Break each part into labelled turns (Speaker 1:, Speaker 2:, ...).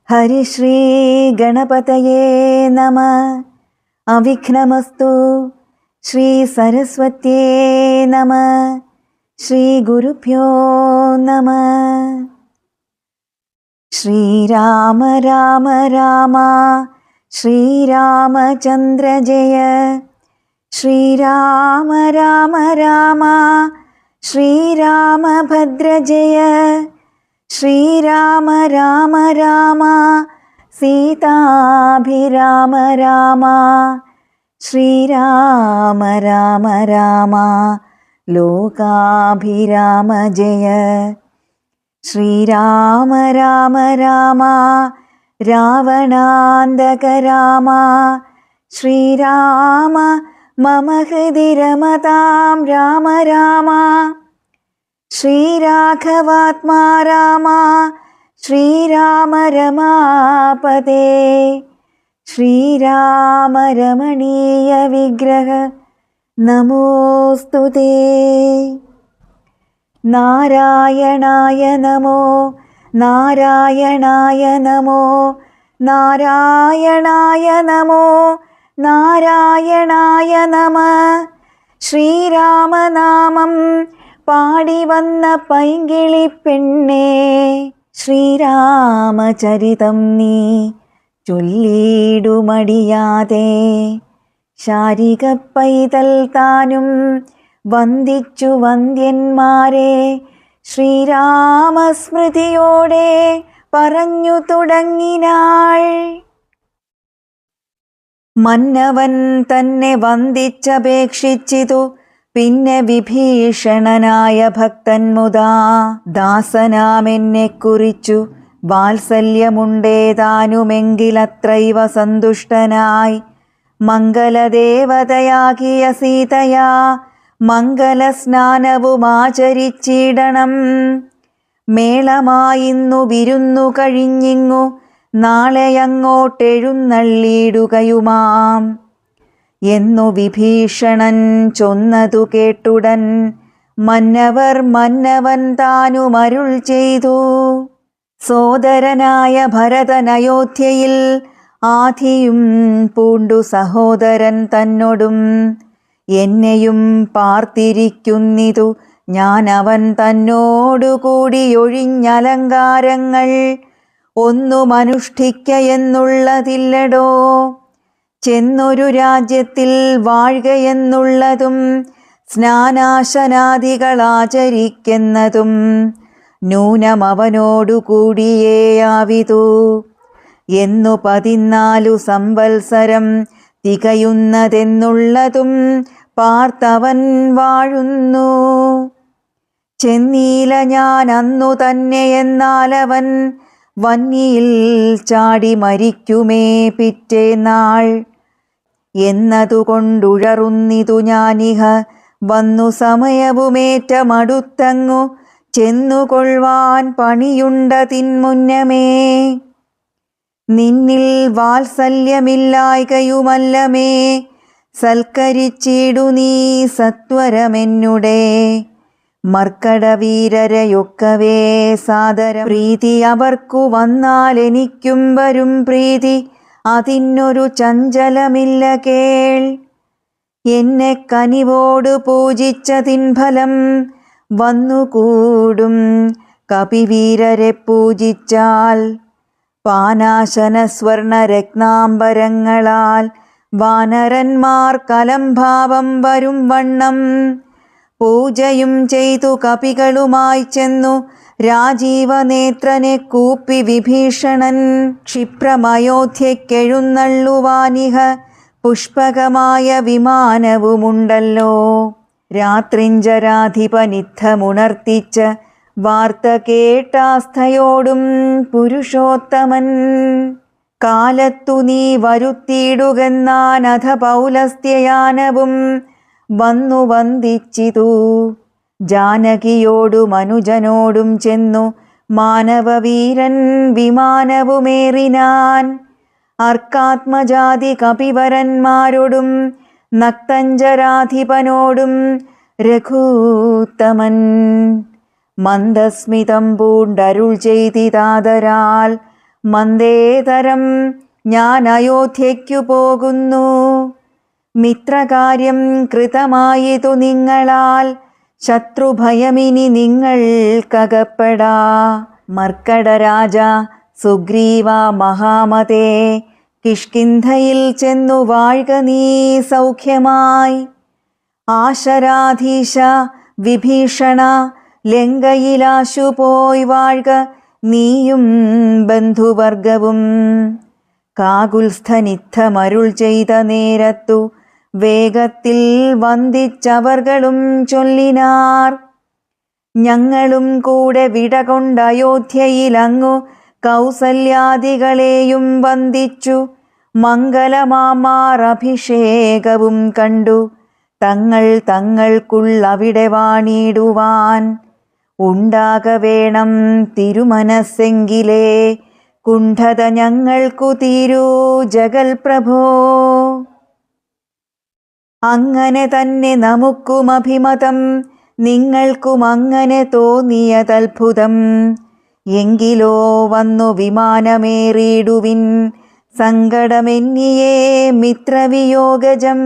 Speaker 1: ഹരിശ്രീ ഗണപതയേ നമ. അവിഘ്നമസ്തു. ശ്രീ സരസ്വത്യേ നമ. ശ്രീ ഗുരുഭ്യോ നമ. ശ്രീരാമ രാമ രാമ ശ്രീരാമചന്ദ്ര ജയ. ശ്രീരാമ രാമ രാമ ശ്രീരാമഭദ്ര ജയ. ശ്രീരാമ രാമ രാമ സീതാഭിരാമ രാമ. ശ്രീരാമ രാമ രാമ ലോകാഭിരാമ ജയ. ശ്രീരാമ രാമ രാമ രാവണാന്തക രാമ. ശ്രീരാമ മമ ഹൃദി രമതാം രാമ രാമ. ശ്രീരാഘവാത്മാ രാമ ശ്രീരാമ രമാപതേ. ശ്രീരാമ രമണീയ വിഗ്രഹ നമോസ്തുതേ. നാരായണായ നമോ നാരായണായ നമോ നാരായണായ നമോ നാരായണായ നമ. ശ്രീരാമനാമം പാടി വന്ന പൈങ്കിളി പെണ്ണേ, ശ്രീരാമചരിതം നീ ചൊല്ലിടുമടിയാതെ. ശാരിക പൈതൽ താനും വന്ദിച്ചു വന്ദ്യന്മാരെ, ശ്രീരാമസ്മൃതിയോടെ പറഞ്ഞു തുടങ്ങിനാൾ. മന്നവൻ തന്നെ വന്ദിച്ചപേക്ഷിച്ചിതു പിന്നെ വിഭീഷണനായ ഭക്തൻ മുതാ. ദാസനാമെന്നെ കുറിച്ചു വാത്സല്യമുണ്ടേതാനുമെങ്കിലത്രൈവ സന്തുഷ്ടനായി മംഗലദേവതയാകിയ സീതയാ മംഗലസ്നാനവുമാചരിച്ചിടണം. മേളമായിന്നു വിരുന്നു കഴിഞ്ഞിങ്ങു നാളെയങ്ങോട്ടെഴുന്നള്ളിയിടുകയുമാം എന്നു വിഭീഷണൻ ചൊന്നതു കേട്ടുടൻ മന്നവൻ താനുമരുൾ ചെയ്തു. സോദരനായ ഭരതനയോധ്യയിൽ ആധിയും പൂണ്ടു സഹോദരൻ തന്നോടും എന്നെയും പാർത്തിരിക്കുന്നിതു ഞാൻ അവൻ തന്നോടുകൂടി ഒഴിഞ്ഞലങ്കാരങ്ങൾ ഒന്നും അനുഷ്ഠിക്കയെന്നുള്ളതില്ലടോ. ചെന്നൊരു രാജ്യത്തിൽ വാഴുകയെന്നുള്ളതും സ്നാനാശനാദികളാചരിക്കുന്നതും നൂനമവനോടുകൂടിയേയാവിതു എന്നു 14 സംവത്സരം തികയുന്നതെന്നുള്ളതും പാർത്തവൻ വാഴുന്നു. ചെന്നീല ഞാൻ അന്നു തന്നെ എന്നാലവൻ വന്നിയിൽ ചാടി മരിക്കുമേ പിറ്റേന്നാൾ എന്നതുകൊണ്ടുഴറുന്നിതു ഞാനിഹ വന്നു സമയവുമേറ്റമടുത്തങ്ങു ചെന്നുകൊള്ളുവാൻ പണിയുണ്ടതിന്മുന്നമേ. നിന്നിൽ വാത്സല്യമില്ലായ്കയുമല്ലമേ സൽക്കരിച്ചിടു നീ സത്വരമെന്നുടെ. മർക്കടവീരരയൊക്കവേ സാദര പ്രീതി അവർക്കു വന്നാൽ എനിക്കും വരും പ്രീതി, അതിനൊരു ചഞ്ചലമില്ല കേൾ. എന്നെ കനിവോട് പൂജിച്ചതിൻ ഫലം വന്നുകൂടും കപിവീരരെ പൂജിച്ചാൽ. പാനാശന സ്വർണ രത്നാംബരങ്ങളാൽ വാനരന്മാർ കലംഭാവം വരും വണ്ണം പൂജയും ചെയ്തു കപികളുമായി ചെന്നു രാജീവനേത്രനെ കൂപ്പി വിഭീഷണൻ ക്ഷിപ്രമയോധ്യക്കെഴുന്നള്ളുവാനിഹ പുഷ്പകമായ വിമാനവുമുണ്ടല്ലോ. രാത്രിഞ്ചരാധിപനിദ്ധമുണർത്തിച്ച വാർത്ത കേട്ടാസ്ഥയോടും പുരുഷോത്തമൻ കാലത്തു നീ വരുത്തിയിടുകെന്നാനഥ പൗലസ്ത്യയാനവും വന്നു വന്ദിച്ചിതു. ജാനകിയോടും അനുജനോടും ചെന്നു മാനവവീരൻ വിമാനവുമേറിനാൻ. അർക്കാത്മജാതി കപിവരന്മാരോടും നക്തഞ്ചരാധിപനോടും രഘൂത്തമൻ മന്ദസ്മിതം പൂണ്ടരുൾ ചെയ്തിതാദരാൽ മന്ദേതരം ഞാൻ അയോധ്യയ്ക്കു പോകുന്നു. മിത്രകാര്യം കൃതമായതു നിങ്ങളാൽ ശത്രുഭയമിനി നിങ്ങൾക്കകപ്പെടാ. മർക്കടരാജ സുഗ്രീവ മഹാമതേ, കിഷ്കിന്ധയിൽ ചെന്നു വാഴ്ക നീ സൗഖ്യമായി. ആശരാധീശ വിഭീഷണ, ലങ്കയിലാശു പോയി വാഴ്ക നീയും ബന്ധുവർഗവും. കാകുൽസ്ഥനിത്തമരുൾ ചെയ്ത നേരത്തു വേഗത്തിൽ വന്ദിച്ചവർകളും ചൊല്ലിനാർ. ഞങ്ങളും കൂടെ വിടകൊണ്ട് അയോധ്യയിലങ്ങു കൗസല്യാദികളെയും വന്ദിച്ചു മംഗലമാമാർ അഭിഷേകവും കണ്ടു. തങ്ങൾ തങ്ങൾക്കുള്ളവിടെ വാണിടുവാൻ ഉണ്ടാകവേണം തിരുമനസ്സെങ്കിലേ കുണ്ഠത ഞങ്ങൾക്കു തീരൂ ജഗൽ പ്രഭോ. അങ്ങനെ തന്നെ നമുക്കും അഭിമതം, നിങ്ങൾക്കും അങ്ങനെ തോന്നിയതത്ഭുതം. എങ്കിലോ വന്നു വിമാനമേറിയിടുവിൻ, സങ്കടമെന്നിയേ മിത്രവിയോഗജം.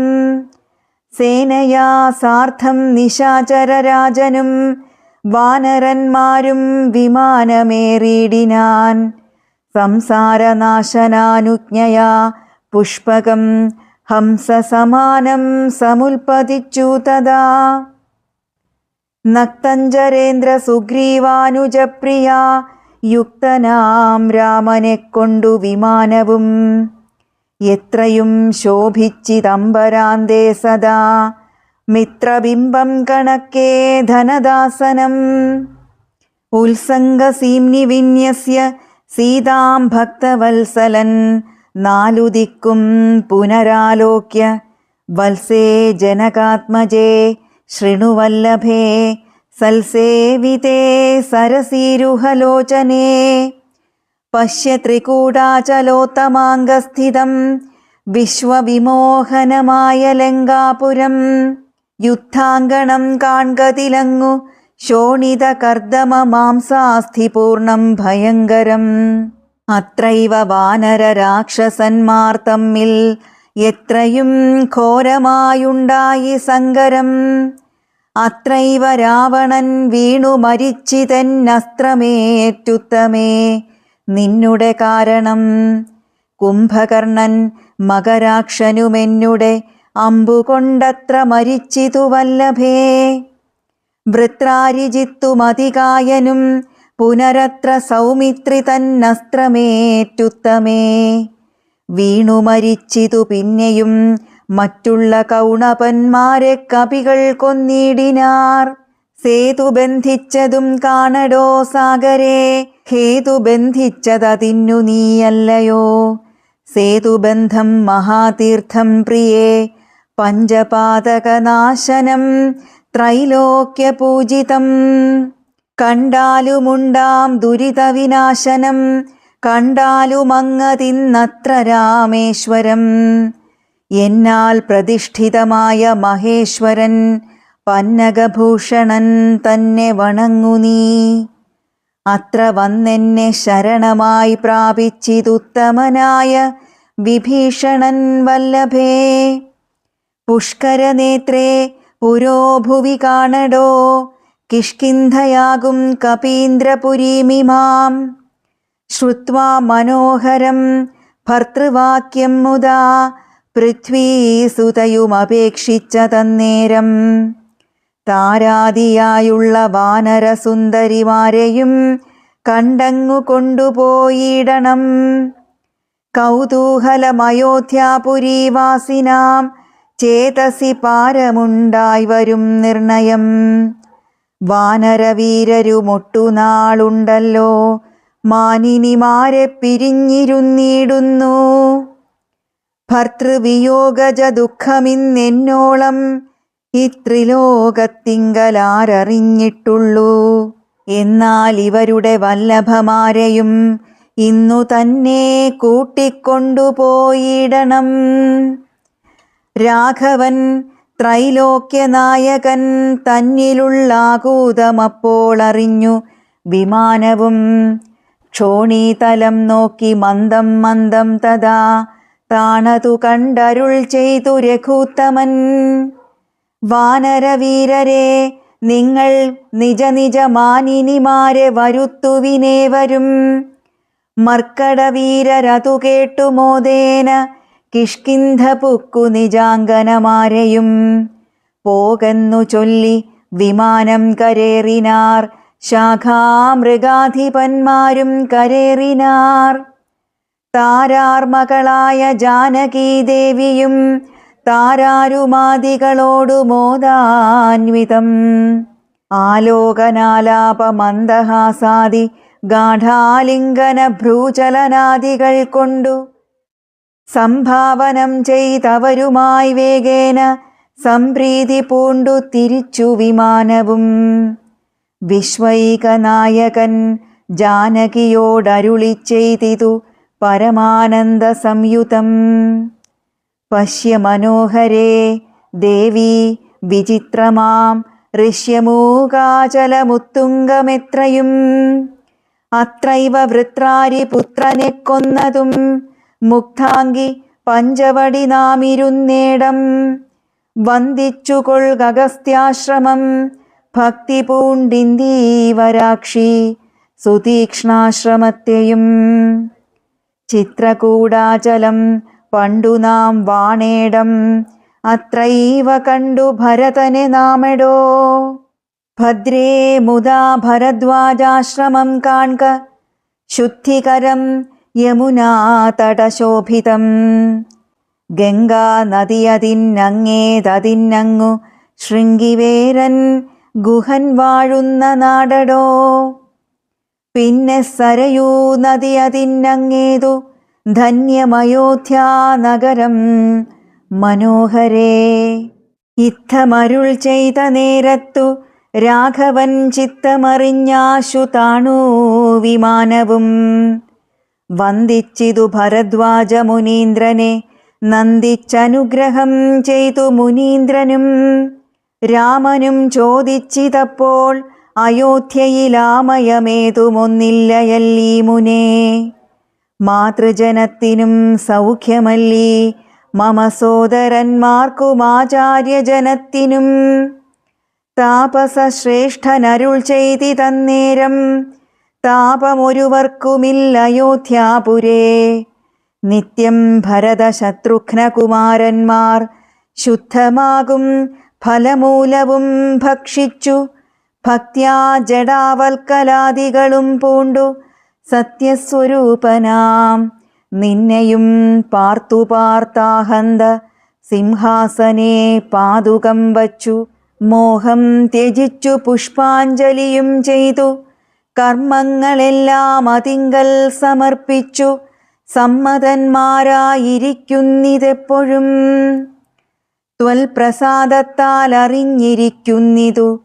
Speaker 1: സേനയാ സാർത്ഥം നിശാചരരാജനും വാനരന്മാരും വിമാനമേറിയിടിനാൻ. സംസാരനാശനാനുജ്ഞയാ പുഷ്പകം ഹംസസമാനം സമുൽപ്പതിച്ചു തഥാ. നക്തഞ്ചരേന്ദ്ര സുഗ്രീവാനുജപ്രിയ യുക്തനാം രാമനെ കൊണ്ടു വിമാനവും എത്രയും ശോഭിച്ചിതംബരാന്തേ സദാ. മിത്രബിംബം കണക്കേ ധനദാസനം ഉത്സംഗസീംനി വിന്യസ്യ സീതാം ഭക്തവത്സലൻ. നാലു ദിക്കും പുനരാലോക്യ വത്സേ ജനകാത്മജേ ശൃണുവല്ലഭേ സൽസേവിതേ സരസീരുഹലോചനേ. പശ്യ ത്രികൂടാചലോത്തമാംഗസ്ഥിതം വിശ്വവിമോഹനമായ ലങ്കാപുരം. യുദ്ധാങ്കണം കാൺകതിലങ്ങു ശോണിത കർദമ മാംസാസ്ഥിപൂർണം ഭയങ്കരം. അത്രൈവ വാനര രാക്ഷസന്മാർ തമ്മിൽ എത്രയും ഘോരമായുണ്ടായി സങ്കരം. അത്രൈവ രാവണൻ വീണു മരിച്ചിതെന്നസ്ത്രമേറ്റുത്തമേ നിന്നുടെ കാരണം. കുംഭകർണൻ മകരാക്ഷനുമെന്നുടെ അമ്പുകൊണ്ടത്ര മരിച്ചിതു വല്ലഭേ. വൃത്രാരിജിത്തുമതികായനും പുനരത്ര സൗമിത്രി തന്നസ്ത്രമേറ്റുത്തമേ. വീണു മരിച്ചിതു പിന്നെയും മറ്റുള്ള കൗണപന്മാരെ കപികൾ കൊന്നിടിനാർ. സേതു ബന്ധിച്ചതും കാണടോ സാഗരേ, ഹേതു ബന്ധിച്ചതതിന്നു നീയല്ലയോ. സേതുബന്ധം മഹാതീർത്ഥം പ്രിയേ, പഞ്ചപാതകനാശനം ത്രൈലോക്യപൂജിതം. കണ്ടാലുമുണ്ടാം ദുരിതവിനാശനം, കണ്ടാലുമങ്ങതിന്നത്ര രാമേശ്വരം. എന്നാൽ പ്രതിഷ്ഠിതമായ മഹേശ്വരൻ പന്നകഭൂഷണൻ തന്നെ വണങ്ങു നീ. അത്ര വന്നെന്നെ ശരണമായി പ്രാപിച്ചിതുത്തമനായ വിഭീഷണൻ വല്ലഭേ. പുഷ്കരനേത്രേ പുരോഭുവി കാണടോ, കിഷ്കിന്ധയാകും കപീന്ദ്രപുരീമിമാം. ശ്രുത്വാ മനോഹരം ഭർതൃവാക്യം മുദാ പൃഥ്വീസുതയുമപേക്ഷിച്ച തന്നേരം. താരാദിയായുള്ള വാനരസുന്ദരിമാരെയും കണ്ടങ്ങു കൊണ്ടുപോയിടണം. കൗതൂഹലമയോധ്യാപുരീവാസിനാം ചേതസി പാരമുണ്ടായി വരും നിർണയം. വാനരവീരരുമൊട്ടുനാളുണ്ടല്ലോ മാനിനിമാരെ പിരിഞ്ഞിരുന്നിടുന്നു. ഭർതൃവിയോഗജ ദുഃഖമിന്നെന്നോളം ഇത്രിലോകത്തിങ്കലാരറിഞ്ഞിട്ടുള്ളൂ. എന്നാൽ ഇവരുടെ വല്ലഭമാരെയും ഇന്നു തന്നെ കൂട്ടിക്കൊണ്ടുപോയിടണം. രാഘവൻ ത്രൈലോക്യനായകൻ തന്നിലുള്ളാകൂതമപ്പോൾ അറിഞ്ഞു വിമാനവും. ക്ഷോണീതലം നോക്കി മന്ദം മന്ദം തഥാ താണതു കണ്ടരുൾ ചെയ്തു രഘൂത്തമൻ. വാനരവീരരെ, നിങ്ങൾ നിജ നിജ മാനിനിമാരെ വരുത്തുവിനേവരും. മർക്കടവീരരതു കേട്ടു മോദേന കിഷ്കിന്ധ പുക്കു നിജാംഗനമാരെയും. പോകെന്നു ചൊല്ലി വിമാനം കരേറിനാർ, ശാഖാമൃഗാധിപന്മാരും കരേറിനാർ. താരാർമകളായ ജാനകീദേവിയും താരാരുമാദികളോടു മോദാന്വിതം. ആലോകനാലാപമന്ദഹാസാദി ഗാഠാലിംഗന ഭ്രൂചലനാദികൾ കൊണ്ടു സംഭാവനം ചെയ്തവരുമായി വേഗേന സംപ്രീതി പൂണ്ടു തിരിച്ചു വിമാനവും. വിശ്വൈകനായകൻ ജാനകിയോടരുളി ചെയ്തിതു പരമാനന്ദ സംയുതം. പശ്യ മനോഹരേ ദേവി വിചിത്രമാം ഋഷ്യമൂകാചലമുത്തുംഗമെത്രയും. അത്രൈവ വൃത്രാരി പുത്രനെ കൊന്നതും മുക്താംഗി പഞ്ചവടി നാമിരുന്നേടം. വന്ദിച്ചുകൊൾഗസ്ത്യാശ്രമം ഭക്തി പൂണ്ടിന്ദീവരാക്ഷി സുതീക്ഷ്ണാശ്രമത്തെയും. ചിത്രകൂടാചലം പണ്ടു നാം വാണേടം, അത്രൈവ കണ്ടു ഭരതനെ നാമെടോ. ഭദ്രേ മുദാ ഭരദ്വാജാശ്രമം കാൺക, ശുദ്ധികരം യമുനാതടശോഭിതം. ഗംഗാ നദിയതിന്നങ്ങേതതിന്നങ്ങു ശൃംഗിവേരൻ ഗുഹൻ വാഴുന്ന നാടടോ. പിന്നെ സരയൂ നദിയതിന്നങ്ങേതു ധന്യമയോധ്യാനഗരം മനോഹരേ. ഇത്തമരുൾ ചെയ്ത നേരത്തു രാഘവൻ ചിത്തമറിഞ്ഞാശു താണു വിമാനവും. വന്ദിച്ചിതു ഭരദ്വാജ മുനീന്ദ്രനെ, നന്ദിച്ചനുഗ്രഹം ചെയ്തു മുനീന്ദ്രനും. രാമനും ചോദിച്ചിതപ്പോൾ അയോധ്യയിലാമയമേതുമൊന്നില്ലയല്ലീ മുനേ. മാതൃജനത്തിനും സൗഖ്യമല്ലീ മമ സോദരന്മാർക്കുമാചാര്യജനത്തിനും. താപസശ്രേഷ്ഠനരുൾ ചെയ്തിതന്നേരം താപമൊരുവർക്കുമില്ലയോധ്യാപുരേ. നിത്യം ഭരതശത്രുഘ്നകുമാരന്മാർ ശുദ്ധമാകും ഫലമൂലവും ഭക്ഷിച്ചു ഭക്ത്യാ ജഡാവൽക്കലാദികളും പൂണ്ടു സത്യസ്വരൂപനാം നിന്നെയും പാർത്തു പാർത്താഹന്ത സിംഹാസനേ പാതുകം വച്ചു. മോഹം ത്യജിച്ചു പുഷ്പാഞ്ജലിയും ചെയ്തു കർമ്മങ്ങളെല്ലാം അതിങ്കൽ സമർപ്പിച്ചു സമ്മതന്മാരായിരിക്കുന്നിതെപ്പോഴും. ത്വൽപ്രസാദത്താൽ അറിഞ്ഞിരിക്കുന്നിതു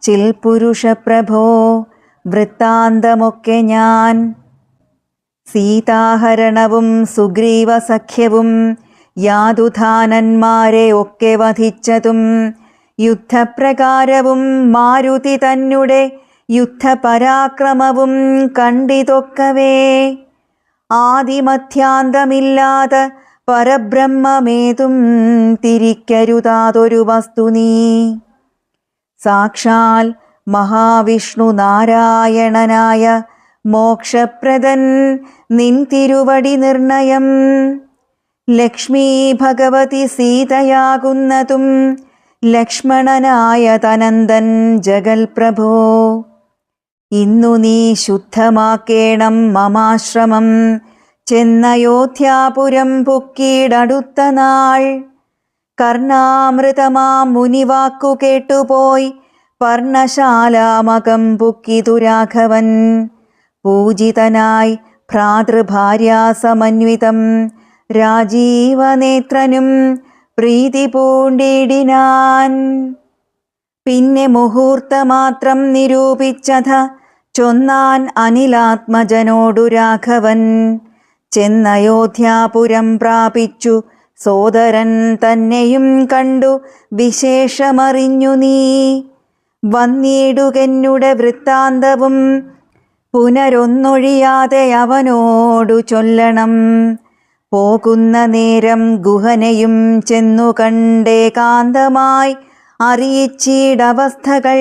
Speaker 1: ചിൽപുരുഷപ്രഭോ വൃത്താന്തമൊക്കെ ഞാൻ. സീതാഹരണവും സുഗ്രീവസഖ്യവും യാതുധാനന്മാരെ ഒക്കെ വധിച്ചതും യുദ്ധപ്രകാരവും മാരുതി തന്നെ യുദ്ധപരാക്രമവും കണ്ടിതൊക്കവേ. ആദിമധ്യാന്തമില്ലാതെ പരബ്രഹ്മമേതും തിരിക്കരുതാതൊരു വസ്തു നീ. സാക്ഷാൽ മഹാവിഷ്ണു നാരായണനായ മോക്ഷപ്രദൻ നിൻ തിരുവടി നിർണയം. ലക്ഷ്മീ ഭഗവതി സീതയാകുന്നതും ലക്ഷ്മണനായ തനന്ദൻ ജഗൽപ്രഭോ. ഇന്നു നീ ശുദ്ധമാക്കേണം മമാശ്രമം ചെന്നയോധ്യാപുരം പുക്കീടടുത്ത നാൾ. കർണാമൃതമാം മുനിവാക്കു കേട്ടുപോയി പർണശാലാമകം പുക്കിതു രാഘവൻ. പൂജിതനായി ഭ്രാതൃഭാര്യാസമന്വിതം രാജീവനേത്രനും പ്രീതി പൂണ്ടിടിനാൻ. പിന്നെ മുഹൂർത്തമാത്രം നിരൂപിച്ചത ചൊന്നാൻ അനിലാത്മജനോടു രാഘവൻ. ചെന്നയോധ്യാപുരം പ്രാപിച്ചു സോദരൻ തന്നെയും കണ്ടു വിശേഷമറിഞ്ഞു നീ. വന്നിടുകെന്നുടെ വൃത്താന്തവും പുനരൊന്നൊഴിയാതെ അവനോടു ചൊല്ലണം. പോകുന്ന നേരം ഗുഹനെയും ചെന്നു കണ്ടേകാന്തമായി അറിയിച്ചിടവസ്ഥകൾ.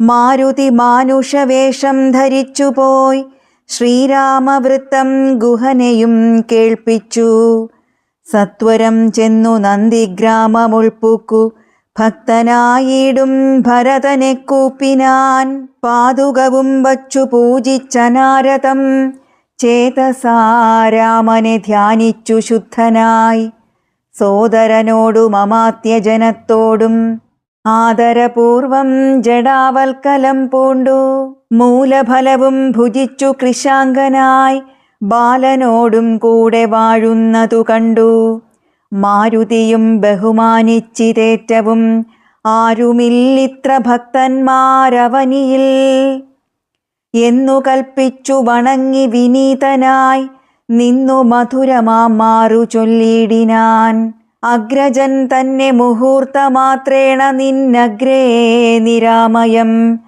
Speaker 1: മാരുതി മാനുഷവേഷം ധരിച്ചുപോയി ശ്രീരാമവൃത്തം ഗുഹനെയും കേൾപ്പിച്ചു. സത്വരം ചെന്നു നന്ദിഗ്രാമമുൾപ്പുക്കു ഭക്തനായിടും ഭരതനെ കൂപ്പിനാൻ. പാതുകവും വച്ചു പൂജിച്ചനാരതം ചേതസാ രാമനെ ധ്യാനിച്ചു ശുദ്ധനായി. സോദരനോടും അമാത്യജനത്തോടും ആദരപൂർവം ജടാവൽക്കലം പൂണ്ടു. മൂലഫലവും ഭുജിച്ചു കൃശാങ്കനായി ബാലനോടും കൂടെ വാഴുന്നതു കണ്ടു. മാരുതിയും ബഹുമാനിച്ചിതേറ്റവും ആരുമില്ലിത്ര ഭക്തന്മാരവനിയിൽ എന്നു കൽപ്പിച്ചു വണങ്ങി വിനീതനായി നിന്നു മധുരമാറു ചൊല്ലിയിടിനാൻ. അഗ്രജൻ തന്നെ മുഹൂർത്തമാത്രേണ നിന്നഗ്രേ നിരാമയം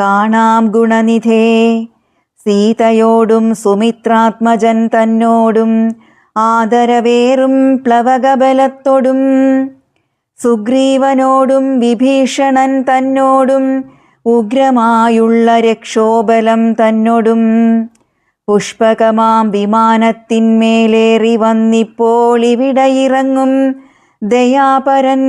Speaker 1: കാണാം ഗുണനിധേ. സീതയോടും സുമിത്രാത്മജൻ തന്നോടും ആദരവേറും പ്ലവകബലത്തോടും സുഗ്രീവനോടും വിഭീഷണൻ തന്നോടും ഉഗ്രമായുള്ള രക്ഷോബലം തന്നോടും പുഷ്പകമാം വിമാനത്തിന്മേലേറി വന്നിപ്പോൾ ഇവിടെ ഇറങ്ങും ദയാപരൻ.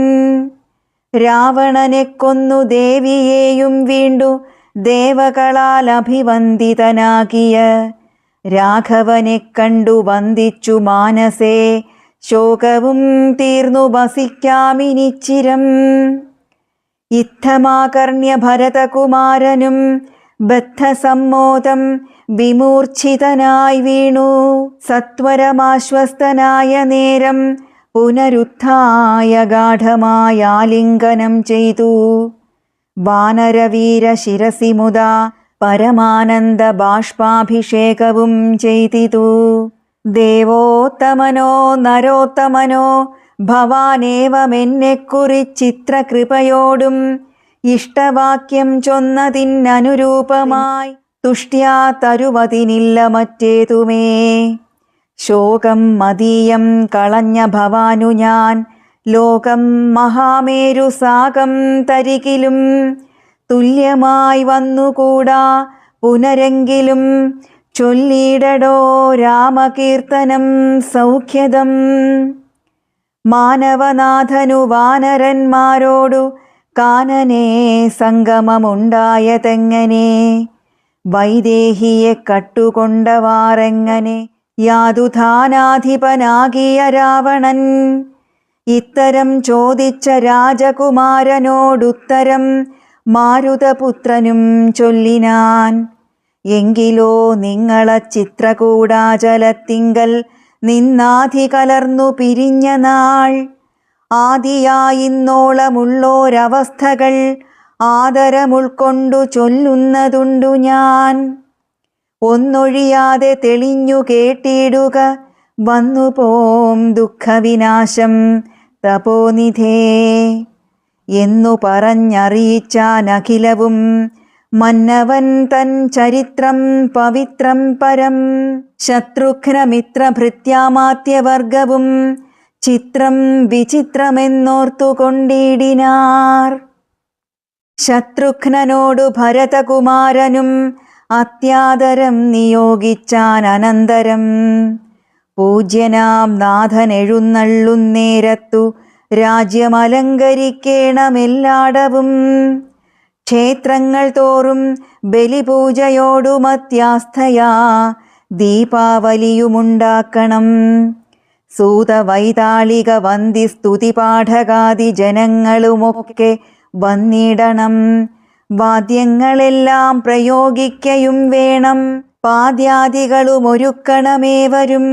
Speaker 1: രാവണനെ കൊന്നു ദേവിയെയും വീണ്ടു ദേവകളാൽ അഭിവന്ദിതനാകിയ രാഘവനെ കണ്ടു വന്ദിച്ചു മാനസേ ശോകവും തീർന്നു വസിക്കാമിനിച്ചിരം. ഇത്തമാകർണ്യ ഭരതകുമാരനും ബദ്ധസമ്മോദം വിമൂർച്ഛിതനായി വീണു. സത്വരമാശ്വസ്തനായ നേരം പുനരുത്ഥായ ഗാഠമായ ആലിംഗനം ചെയ്തു. വാനരവീര ശിരസി മുദാ പരമാനന്ദ ബാഷ്പാഭിഷേകവും ചെയ്തിതു. ദേവോത്തമനോ നരോത്തമനോ ഭവാനേവമെന്നെക്കുറിച്ചിത്രകൃപയോടും ഇഷ്ടവാക്യം ചൊന്നതിനനുരൂപമായി തുഷ്ട്യാ തരുവതിനില്ല മറ്റേതുമേ. ശോകം മതീയം കളഞ്ഞ ഭവാനു ഞാൻ ലോകം മഹാമേരു സാകം തരികിലും തുല്യമായി വന്നുകൂടാ പുനരെങ്കിലും ചൊല്ലിയിടടോ രാമകീർത്തനം സൗഖ്യദം. മാനവനാഥനു വാനരന്മാരോടു കാനനേ സംഗമമുണ്ടായതെങ്ങനെ, വൈദേഹിയെ കട്ടുകൊണ്ടവാറെങ്ങനെ യാതുധാനാധിപനാകിയ രാവണൻ. ഇത്തരം ചോദിച്ച രാജകുമാരനോടുത്തരം മാരുതപുത്രനും ചൊല്ലിനാൻ. എങ്കിലോ നിങ്ങള ചിത്രകൂടാചലത്തിങ്കൽ നിന്നാധി കലർന്നു പിരിഞ്ഞ നാൾ ആദിയായിന്നോളമുള്ളോരവസ്ഥകൾ ആദരമുൾക്കൊണ്ടു ചൊല്ലുന്നതുണ്ടു ഞാൻ. ഒന്നൊഴിയാതെ തെളിഞ്ഞു കേട്ടിടുക വന്നുപോം ദുഃഖവിനാശം തപോനിധേ എന്നു പറഞ്ഞറിയിച്ചാനഖിലവും മന്നവൻ തൻ ചരിത്രം പവിത്രം പരം. ശത്രുഘ്നമിത്രഭൃത്യാമാത്യവർഗവും ചിത്രം വിചിത്രമെന്നോർത്തുകൊണ്ടിടിനാർ. ശത്രുഘ്നനോടു ഭരതകുമാരനും അത്യാദരം നിയോഗിച്ചാൻ അനന്തരം. പൂജ്യനാം നാഥൻ എഴുന്നള്ളുന്നേരത്തു രാജ്യമലങ്കരിക്കേണമെല്ലാടവും. ക്ഷേത്രങ്ങൾ തോറും ബലിപൂജയോടുമത്യാസ്ഥയാ ദീപാവലിയുമുണ്ടാക്കണം. സൂതവൈതാളിക വന്ദി സ്തുതിപാഠകാദി ജനങ്ങളുമൊക്കെ വന്നിടണം. വാദ്യങ്ങളെല്ലാം പ്രയോഗിക്കയും വേണം. പാദ്യാദികളുമൊരുക്കണമേവരും.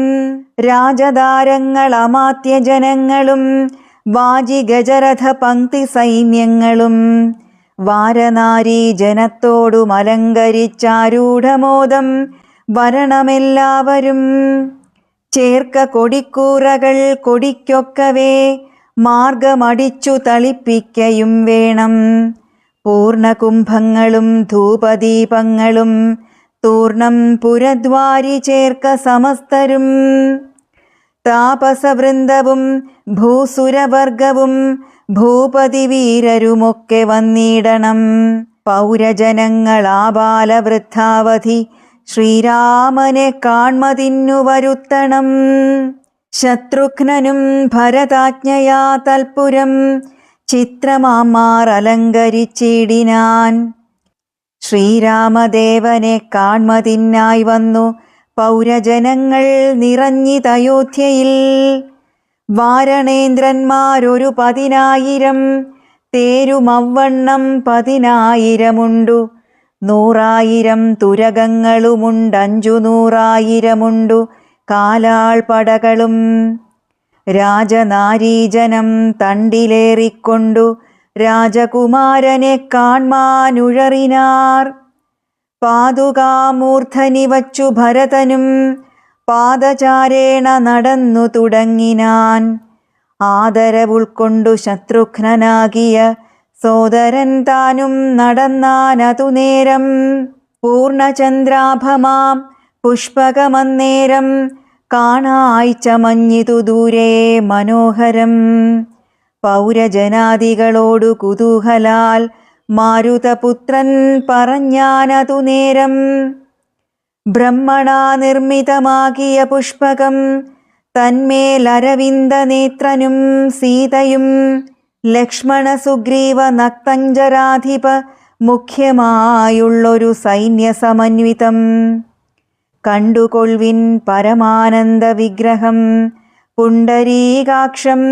Speaker 1: രാജതാരങ്ങൾ അമാത്യജനങ്ങളും വാജിഗജരഥ പങ്ക്തി സൈന്യങ്ങളും വാരനാരീ ജനത്തോടും അലങ്കരിച്ചാരൂഢമോദം വരണമെല്ലാവരും. ചേർക്ക കൊടിക്കൂറകൾ കൊടിക്കൊക്കവേ മാർഗമടിച്ചു തളിപ്പിക്കയും വേണം. പൂർണ്ണകുംഭങ്ങളും ധൂപദീപങ്ങളും തൂർണം പുരദ്വാരി ചേർക്ക സമസ്തരും. താപസവൃന്ദവും ഭൂസുരവർഗവും ഭൂപതി വീരരുമൊക്കെ വന്നിടണം. പൗരജനങ്ങളാബാലവൃദ്ധാവധി ശ്രീരാമനെ കാൺമതിന്നു വരുത്തണം. ശത്രുഘ്നനും ഭരതാജ്ഞയാ തൽപുരം ചിത്രമാമാർ അലങ്കരിച്ചിടിനാൻ. ശ്രീരാമദേവനെ കാൺമതിനായി വന്നു പൗരജനങ്ങൾ നിറഞ്ഞിതയോധ്യയിൽ. വാരണേന്ദ്രന്മാരൊരു 10,000 തേരുമവ്വണ്ണം 10,000 100,000 തുരകങ്ങളുമുണ്ട് 500,000 കാലാൾ പടകളും. രാജനാരീജനം തണ്ടിലേറിക്കൊണ്ടു രാജകുമാരനെ കാൺമാനുഴറിനാർ. പാതുകാമൂർധനി വച്ചു ഭരതനും പാദചാരേണ നടന്നു തുടങ്ങിനാൻ. ആദരവുൾക്കൊണ്ടു ശത്രുഘ്നനാകിയ സോദരൻ താനും നടന്നാനതു നേരം. പൂർണ്ണചന്ദ്രാഭമാം പുഷ്പകമന്നേരം കാണായി ചമഞ്ഞിതു ദൂരെ മനോഹരം. പൗരജനാദികളോടു കുതൂഹലാൽ മാരുതപുത്രൻ പറഞ്ഞാനതു നേരം. ബ്രഹ്മണാ നിർമ്മിതമാകിയ പുഷ്പകം തന്മേലരവിന്ദനേത്രനും സീതയും ലക്ഷ്മണ സുഗ്രീവ നക്തഞ്ജരാധിപ മുഖ്യമായുള്ളൊരു സൈന്യസമന്വിതം. കണ്ടുകൊൾവിൻ പരമാനന്ദ വിഗ്രഹം പുണ്ടരീകാക്ഷം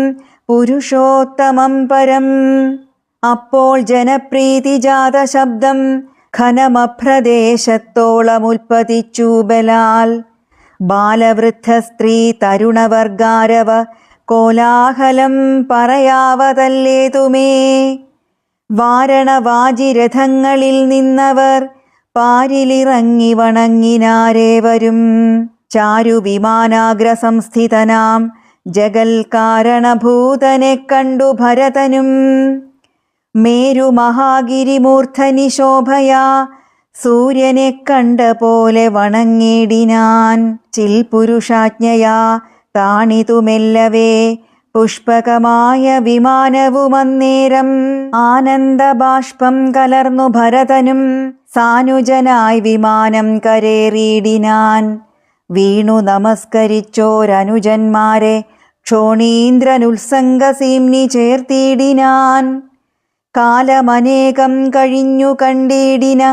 Speaker 1: പുരുഷോത്തമം പരം. അപ്പോൾ ജനപ്രീതിജാത ശബ്ദം ഘനമഭ്രദേശത്തോളമുൽപ്പതിച്ചു ബലാൽ. ബാലവൃദ്ധ സ്ത്രീ തരുണവർഗാരവ കോലാഹലം പറയാവതല്ലേതുമേ. വാരണവാജിരഥങ്ങളിൽ നിന്നവർ പാരിലിറങ്ങി വണങ്ങിനാരേവരും. ചാരുവിമാനാഗ്രസംസ്ഥിതനാം ജഗൽ കാരണഭൂതനെ കണ്ടു ഭരതനും. മേരുമഹാഗിരിമൂർധനി ശോഭയാ സൂര്യനെ കണ്ട പോലെ വണങ്ങിടിനാൻ. ചിൽപുരുഷാജ്ഞയാ താണിതുമെല്ലവേ പുഷ്പകമായ വിമാനവുമന്നേരം. ആനന്ദബാഷ്പം കലർന്നു ഭരതനും സാനുജനായി വിമാനം കരേറിയിടിനാൻ. വീണു നമസ്കരിച്ചോരനുജന്മാരെ ക്ഷോണീന്ദ്രനുത്സംഗസീംനി ചേർത്തിടിനാൻ. കാലമനേകം കഴിഞ്ഞു കണ്ടിടിന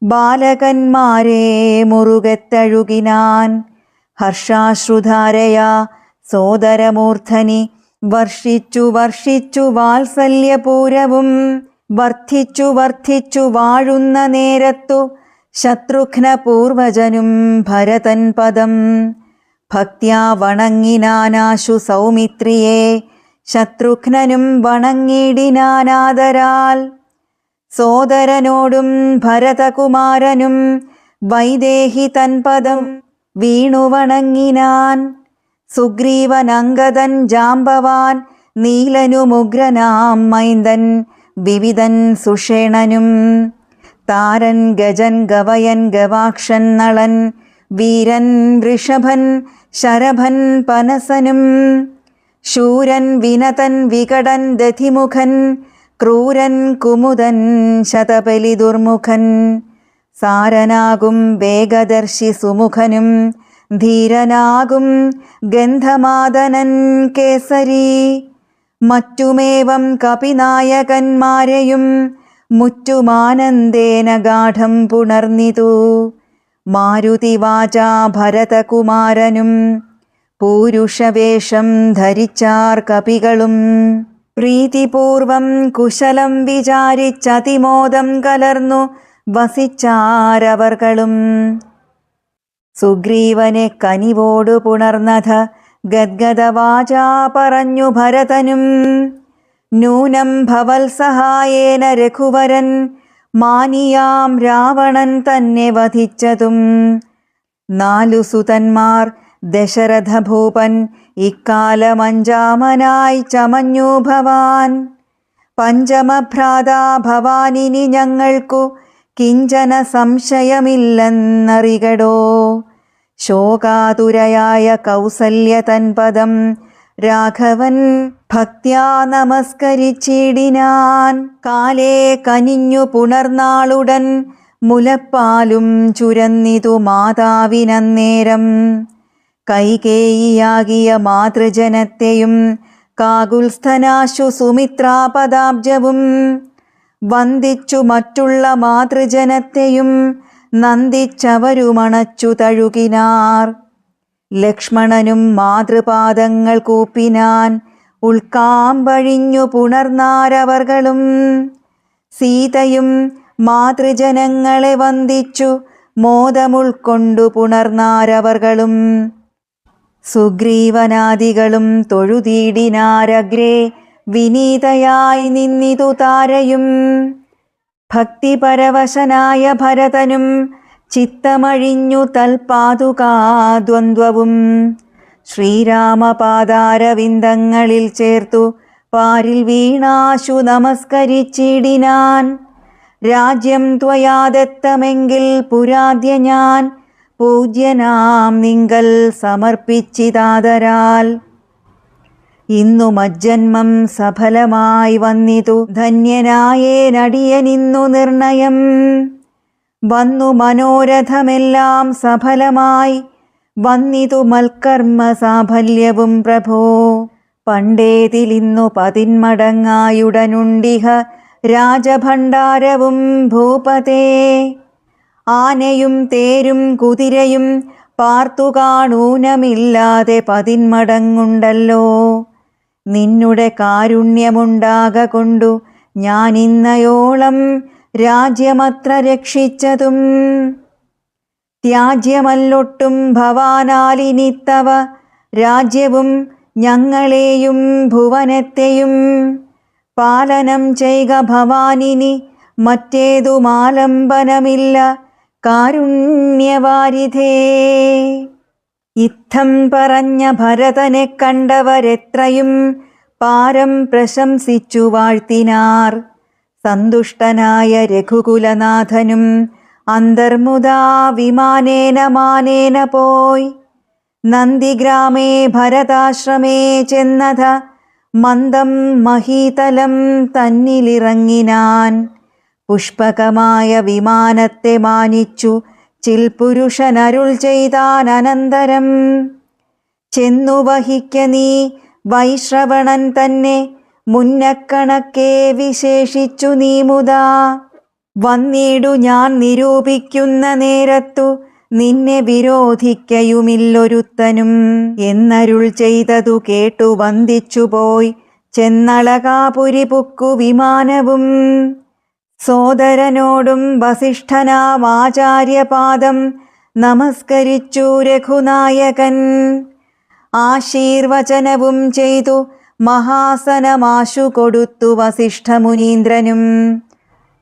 Speaker 1: ബാലകന്മാരെ മുറുകെത്തഴുകിനാൻ. ഹർഷാശ്രുധാരയാ സോദരമൂർധനി വർഷിച്ചു വർഷിച്ചു വാത്സല്യപൂരവും. വർദ്ധിച്ചു വർദ്ധിച്ചു വാഴുന്ന നേരത്തു ശത്രുഘ്ന പൂർവജനും ഭരതൻ പദം. ഭക്ത്യാ വണങ്ങിനാനാശു സൗമിത്രിയെ ശത്രുഘ്നനും വണങ്ങിടിനാനാദരാൽ. സോദരനോടും ഭരതകുമാരനും വൈദേഹി തൻപദം വീണു വണങ്ങിനാൻ. സുഗ്രീവനങ്കദൻ ജാംബവാൻ നീലനുമുഗ്രനാം മൈന്ദൻ വിവിധൻ സുഷേണനും. താരൻ ഗജൻ ഗവയൻ ഗവാക്ഷൻ നളൻ വീരൻ വൃഷഭൻ ശരഭൻ പനസനും. ശൂരൻ വിനതൻ വികടൻ ദധിമുഖൻ ക്രൂരൻ കുമുദൻ ശതബലി ദുർമുഖൻ. സാരനാകും വേഗദർശി സുമുഖനും ധീരനാകും ഗന്ധമാദനൻ കേസരി. മറ്റുമേവം കപിനായകന്മാരെയും മുറ്റുമാനന്ദേന ഗാഠം പുണർന്നിതു. മാരുതിവാചാ ഭരതകുമാരനും പൂരുഷവേഷം ധരിച്ചാർ കപികളും. പ്രീതിപൂർവം കുശലം വിചാരിച്ചതിമോദം കലർന്നു വസിച്ചാരവർകളും. സുഗ്രീവനെ കനിവോടു പുണർന്നഥ ഗദ്ഗദവാചാ പറഞ്ഞു ഭരതനും. നൂനം ഭവൽ സഹായേന രഘുവരൻ മാനിയാം രാവണൻ തന്നെ വധിച്ചതും. 4 സുതന്മാർ ദശരഥ ഭൂപൻ ഇക്കാലമഞ്ചാമനായി ചമഞ്ഞു ഭവാൻ. പഞ്ചമഭ്രാതാ ഭവാനിനി ഞങ്ങൾക്കു കിഞ്ചന സംശയമില്ലെന്നറികടോ. ശോകാതുരയായ കൗസല്യ തൻപദം രാഘവൻ ഭക്ത്യാ നമസ്കരിച്ചിടിനാൻ. കാലേ കനിഞ്ഞു പുണർനാളുടൻ മുലപ്പാലും ചുരന്നിതു മാതാവിനന്നേരം. കൈകേയിയാകിയ മാതൃജനത്തെയും കാകുൽസ്ഥനാശു സുമിത്രാപദാബ്ജവും വന്ദിച്ചു മറ്റുള്ള മാതൃജനത്തെയും നന്ദിച്ചവരുമണച്ചു തഴുകിനാർ. ലക്ഷ്മണനും മാതൃപാദങ്ങൾ കൂപ്പിനാൻ. ഉൾക്കാമ്പഴിഞ്ഞു പുണർന്നാരവർകളും. സീതയും മാതൃജനങ്ങളെ വന്ദിച്ചു മോദമുൾക്കൊണ്ടു പുണർന്നാരവർകളും. സുഗ്രീവനാദികളും തൊഴുതീടിനാരഗ്രേ വിനീതയായി നിന്നിതു താരയും. ഭക്തിപരവശനായ ഭരതനും ചിത്തമഴിഞ്ഞു തൽപാതുകാദ്വന്ദ്വവും. ശ്രീരാമപാദാരവിന്ദങ്ങളിൽ ചേർത്തു പാരിൽ വീണാശു നമസ്കരിച്ചിടിനാൻ. രാജ്യം ത്വയാ ദത്തമെങ്കിൽ പുരാദ്യ ഞാൻ പൂജ്യനാം നിങ്കൽ സമർപ്പിച്ചിതാദരാൽ. ഇന്നു മജ്ജന്മം സഫലമായി വന്നിതു ധന്യനായേനടിയനിന്നു നിർണയം. വന്നു മനോരഥമെല്ലാം സഫലമായി വന്നിതു മൽക്കർമ്മ സാഫല്യവും പ്രഭോ. പണ്ടേതിലിന്നു 10 മടങ്ങായുടനുണ്ടിഹ രാജഭണ്ഡാരവും ഭൂപതേ. ആനയും തേരും കുതിരയും പാർത്തു കാണൂനമില്ലാതെ 10 മടങ്ങുണ്ടല്ലോ. നിന്നുടെ കാരുണ്യമുണ്ടാക കൊണ്ടു ഞാനിന്നയോളം രാജ്യമത്ര രക്ഷിച്ചതും. ത്യാജ്യമല്ലൊട്ടും ഭവാനാലിനിത്തവ രാജ്യവും ഞങ്ങളെയും ഭുവനത്തെയും. പാലനം ചെയ്ക ഭവാനിനി മറ്റേതുമാലംബനമില്ല കാരുണ്യവാരിധേ. ഇത്തം പറഞ്ഞ ഭരതനെ കണ്ടവരെത്രയും പാരം പ്രശംസിച്ചു വാഴ്ത്തിനാർ. സന്തുഷ്ടനായ രഘുകുലനാഥനും അന്തർമുദാ വിമാനേന മാനേന പോയി. നന്ദിഗ്രാമേ ഭരതാശ്രമേ ചെന്നഥ മന്ദം മഹീതലം തന്നിലിറങ്ങിനാൻ. പുഷ്പകമായ വിമാനത്തെ മാനിച്ചു ചിൽപുരുഷനരുൾ ചെയ്താൻ അനന്തരം. ചെന്നു വഹിക്ക നീ വൈശ്രവണൻ തന്നെ മുന്നക്കണക്കെ വിശേഷിച്ചു നീ മുതാ. വന്നിടു ഞാൻ നിരൂപിക്കുന്ന നേരത്തു നിന്നെ വിരോധിക്കയുമില്ലൊരുത്തനും എന്നരുൾ ചെയ്തതു കേട്ടു വന്ദിച്ചുപോയി ചെന്നളകാപുരി പുക്കു വിമാനവും. സോദരനോടും വസിഷ്ഠനാമാചാര്യപാദം നമസ്കരിച്ചു രഘുനായകൻ. ആശീർവചനവും ചെയ്തു മഹാസനമാശു കൊടുത്തു വസിഷ്ഠമുനീന്ദ്രനും.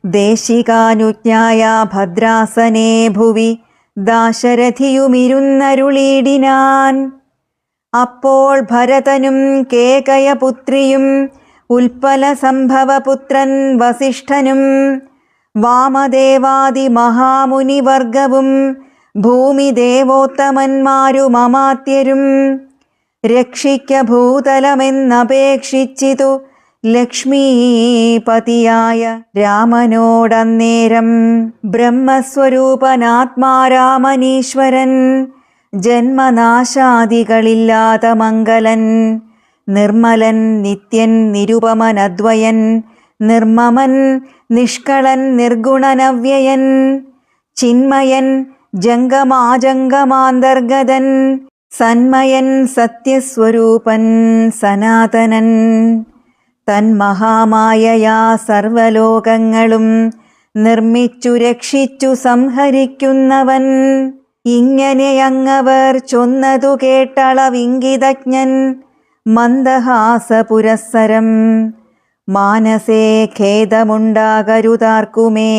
Speaker 1: ദേശികാനുജ്ഞായ ഭദ്രാസനേ ഭുവി ദാശരഥിയുമിരുന്നരുളീടിനാൻ. അപ്പോൾ ഭരതനും കേകയപുത്രിയും ഉൽപ്പല സംഭവപുത്രൻ വസിഷ്ഠനും വാമദേവാദി മഹാമുനിവർഗവും ഭൂമിദേവോത്തമന്മാരുമമാത്യരും രക്ഷിക്ക ഭൂതലമെന്നപേക്ഷിച്ചിതു ലക്ഷ്മീപതിയായ രാമനോടന്നേരം. ബ്രഹ്മസ്വരൂപനാത്മാരാമനീശ്വരൻ ജന്മനാശാദികളില്ലാത്ത മംഗലൻ. നിർമ്മലൻ നിത്യൻ നിരുപമനദ്വയൻ നിർമ്മമൻ നിഷ്കളൻ നിർഗുണനവ്യയൻ. ചിന്മയൻ ജംഗമാജംഗമാന്തർഗതൻ സന്മയൻ സത്യസ്വരൂപൻ സനാതനൻ. തന്മഹാമായയാ സർവലോകങ്ങളും നിർമ്മിച്ചു രക്ഷിച്ചു സംഹരിക്കുന്നവൻ. ഇങ്ങനെയങ്ങവർ ചൊന്നതു കേട്ടളവിംഗിതജ്ഞൻ മന്ദഹാസപുരസ്സരം. മാനസേ ഖേദമുണ്ടാകരുതാർക്കുമേ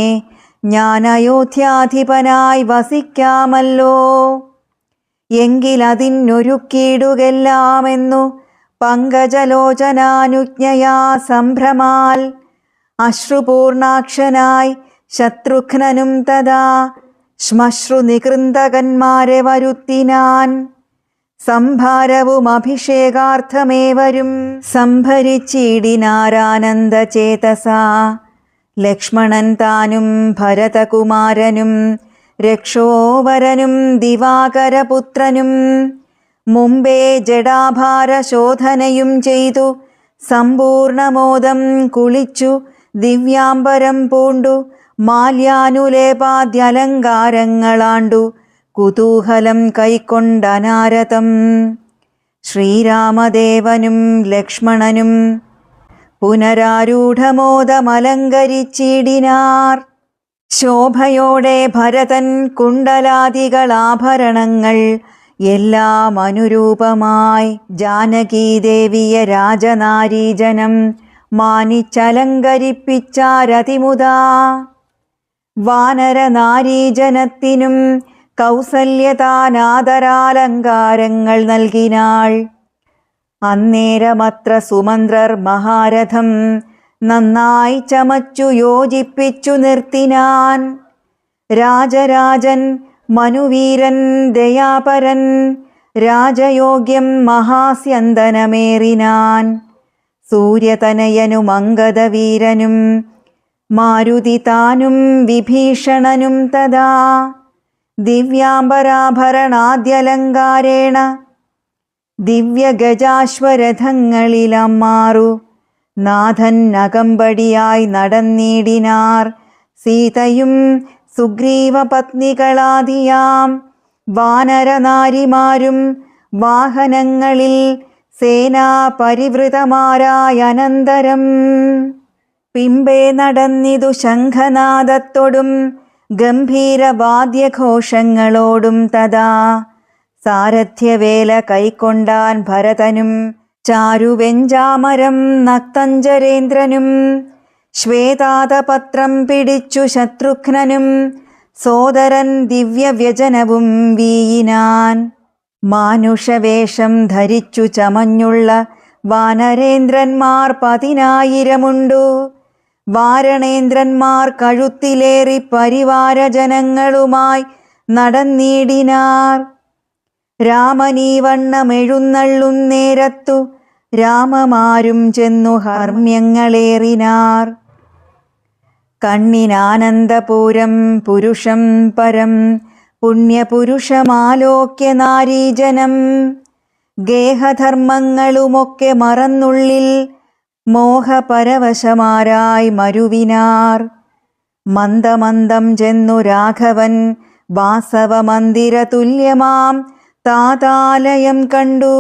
Speaker 1: ഞാൻ അയോധ്യാധിപനായി വസിക്കാമല്ലോ. എങ്കിലതിനൊരുക്കിയിടുകെല്ലാമെന്നു പങ്കജലോചനാനുജ്ഞയാ സംഭ്രമാൽ അശ്രുപൂർണാക്ഷനായി ശത്രുഘ്നനും തഥാ ശ്മശ്രു നികൃന്തകന്മാരെ വരുത്തിനാൻ. സംഭാരവും അഭിഷേകാർത്ഥമേവരും സംഭരിച്ചിടിനാരാനന്ദചേതസാ. ലക്ഷ്മണൻ താനും ഭരതകുമാരനും രക്ഷോവരനും ദിവാകരപുത്രനും മുമ്പേ ജടാഭാരശോധനയും ചെയ്തു സമ്പൂർണമോദം കുളിച്ചു ദിവ്യാംബരം പൂണ്ടു മാല്യാനുലേപാദ്യലങ്കാരങ്ങളാണ്ടു കുതൂഹലം കൈക്കൊണ്ടനാരതം. ശ്രീരാമദേവനും ലക്ഷ്മണനും പുനരാരൂഢമോദമലങ്കരിച്ചിടിനാർ. ശോഭയോടെ ഭരതൻ കുണ്ടലാദികളാഭരണങ്ങൾ എല്ലാം അനുരൂപമായി ജാനകീദേവിയെ രാജനാരീജനം മാനിച്ചലങ്കരിപ്പിച്ചാരതിമുദാ. വാനരനാരീജനത്തിനും കൗസല്യതാനാദരാലങ്കാരങ്ങൾ നൽകിനാൾ. അന്നേരമത്ര സുമന്ത്രർ മഹാരഥം നന്നായി ചമച്ചു യോജിപ്പിച്ചു നിർത്തിനാൻ. രാജരാജൻ മനുവീരൻ ദയാപരൻ രാജയോഗ്യം മഹാസ്യന്തനമേറിനാൻ. സൂര്യതനയനും അംഗദവീരനും മാരുതി താനും വിഭീഷണനും തഥാ ദിവ്യാംബരാഭരണാദ്യലങ്കാരേണ ദിവ്യഗജാശ്വരഥങ്ങളിലമ്മാറു നാഥൻ അകമ്പടിയായി നടന്നിടിനാർ. സീതയും സുഗ്രീവപത്നികളാദിയാം വാനരനാരിമാരും വാഹനങ്ങളിൽ സേനാപരിവൃതമാരായനന്തരം പിമ്പേ നടന്നിതു ശംഖനാദത്തോടും ഗംഭീരവാദ്യഘോഷങ്ങളോടും തഥാ. സാരഥ്യവേല കൈക്കൊണ്ടാൻ ഭരതനും ചാരുവെഞ്ചാമരം നക്തഞ്ചരേന്ദ്രനും. ശ്വേതാതപത്രം പിടിച്ചു ശത്രുഘ്നനും സോദരൻ ദിവ്യവ്യജനവും വീയിനാൻ. മാനുഷവേഷം ധരിച്ചു ചമഞ്ഞുള്ള വാനരേന്ദ്രന്മാർ 10,000 വാരണേന്ദ്രന്മാർ കഴുത്തിലേറി പരിവാരജനങ്ങളുമായി നടന്നിടിനാർ. രാമനീവണ്ണമെഴുന്നള്ളുന്നേരത്തു രാമമാരും ചെന്നു ഹർമ്മ്യങ്ങളേറിനാർ. കണ്ണിനാനന്ദപൂരം പുരുഷം പരം പുണ്യപുരുഷമാലോക്യ നാരീജനം. ഗേഹധർമ്മങ്ങളുമൊക്കെ മറന്നുള്ളിൽ മോഹപരവശമാരായി മരുവിനാർ. മന്ദമന്ദം ചെന്നു രാഘവൻ വാസവമന്ദിര തുല്യമാം താതാലയം കണ്ടു.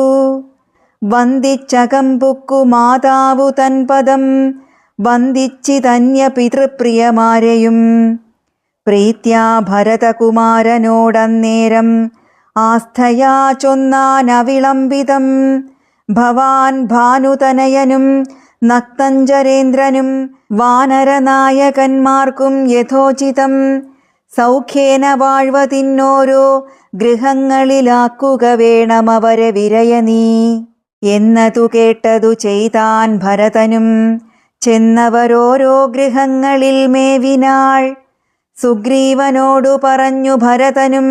Speaker 1: വന്ദിച്ചകമ്പുക്കു മാതാവു തൻപദം വന്ദിച്ചിതന്യ പിതൃപ്രിയമാരെയും. പ്രീത്യാ ഭരതകുമാരനോടന്നേരം ആസ്ഥയാ ചൊന്നാനവിളംബിതം. ഭവാൻ ഭാനുതനയനും നക്തഞ്ചരേന്ദ്രനും വാനരനായകന്മാർക്കും യഥോചിതം സൗഖ്യേന വാഴ്വതിന്നോരോ ഗൃഹങ്ങളിലാക്കുക വേണമവരെ വിരയനീ. എന്നതു കേട്ടതു ചെയ്താൻ ഭരതനും ചെന്നവരോരോ ഗൃഹങ്ങളിൽ മേവിനാൾ. സുഗ്രീവനോടു പറഞ്ഞു ഭരതനും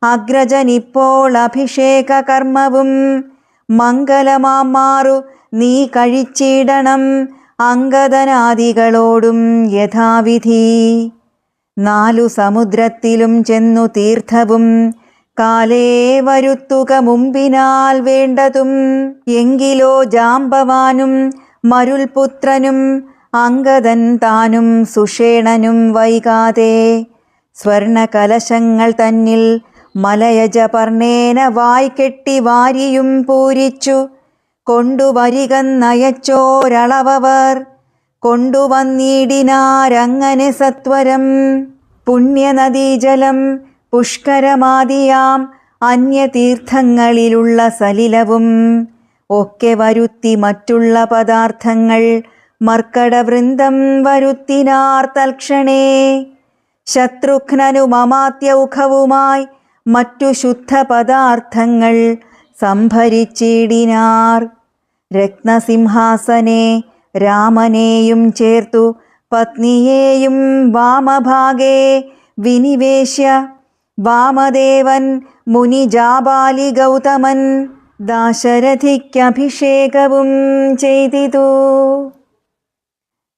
Speaker 1: അഗ്രജനിപ്പോൾ അഭിഷേക കർമ്മവും മംഗലമാമാറു നീ കഴിച്ചിടണം അംഗദനാദികളോടും യഥാവിധി. 4 സമുദ്രത്തിലും ചെന്നു തീർത്ഥവും കാലേ വരുത്തുക മുമ്പിനാൽ വേണ്ടതും. എങ്കിലോ ജാമ്പവാനും മരുൾപുത്രനും അംഗദൻ താനും സുഷേണനും വൈകാതെ സ്വർണകലശങ്ങൾ തന്നിൽ മലയജപർണേന വായ്കെട്ടി വാരിയും പൂരിച്ചു കൊണ്ടുവരികന്നയച്ചോരളവർ. കൊണ്ടുവന്നിടിനാരങ്ങനെ സത്വരം. പുണ്യനദീജലം പുഷ്കരമാദിയാം അന്യതീർത്ഥങ്ങളിലുള്ള സലിലവും ഒക്കെ വരുത്തി മറ്റുള്ള പദാർത്ഥങ്ങൾ മർക്കടവൃന്ദം വരുത്തിനാർ തൽക്ഷണേ. ശത്രുഘ്നനു മമാത്യൗഖവുമായി മറ്റു ശുദ്ധ പദാർത്ഥങ്ങൾ സംഭരിച്ചിടിനാർ. രത്നസിംഹാസനെ രാമനെയും ചേർത്തു പത്നിയെയും വാമഭാഗേ വിനിവേശ്യ വാമദേവൻ മുനിജാബാലി ഗൗതമൻ ദാശരഥിക്കഭിഷേകവും ചെയ്തിതു.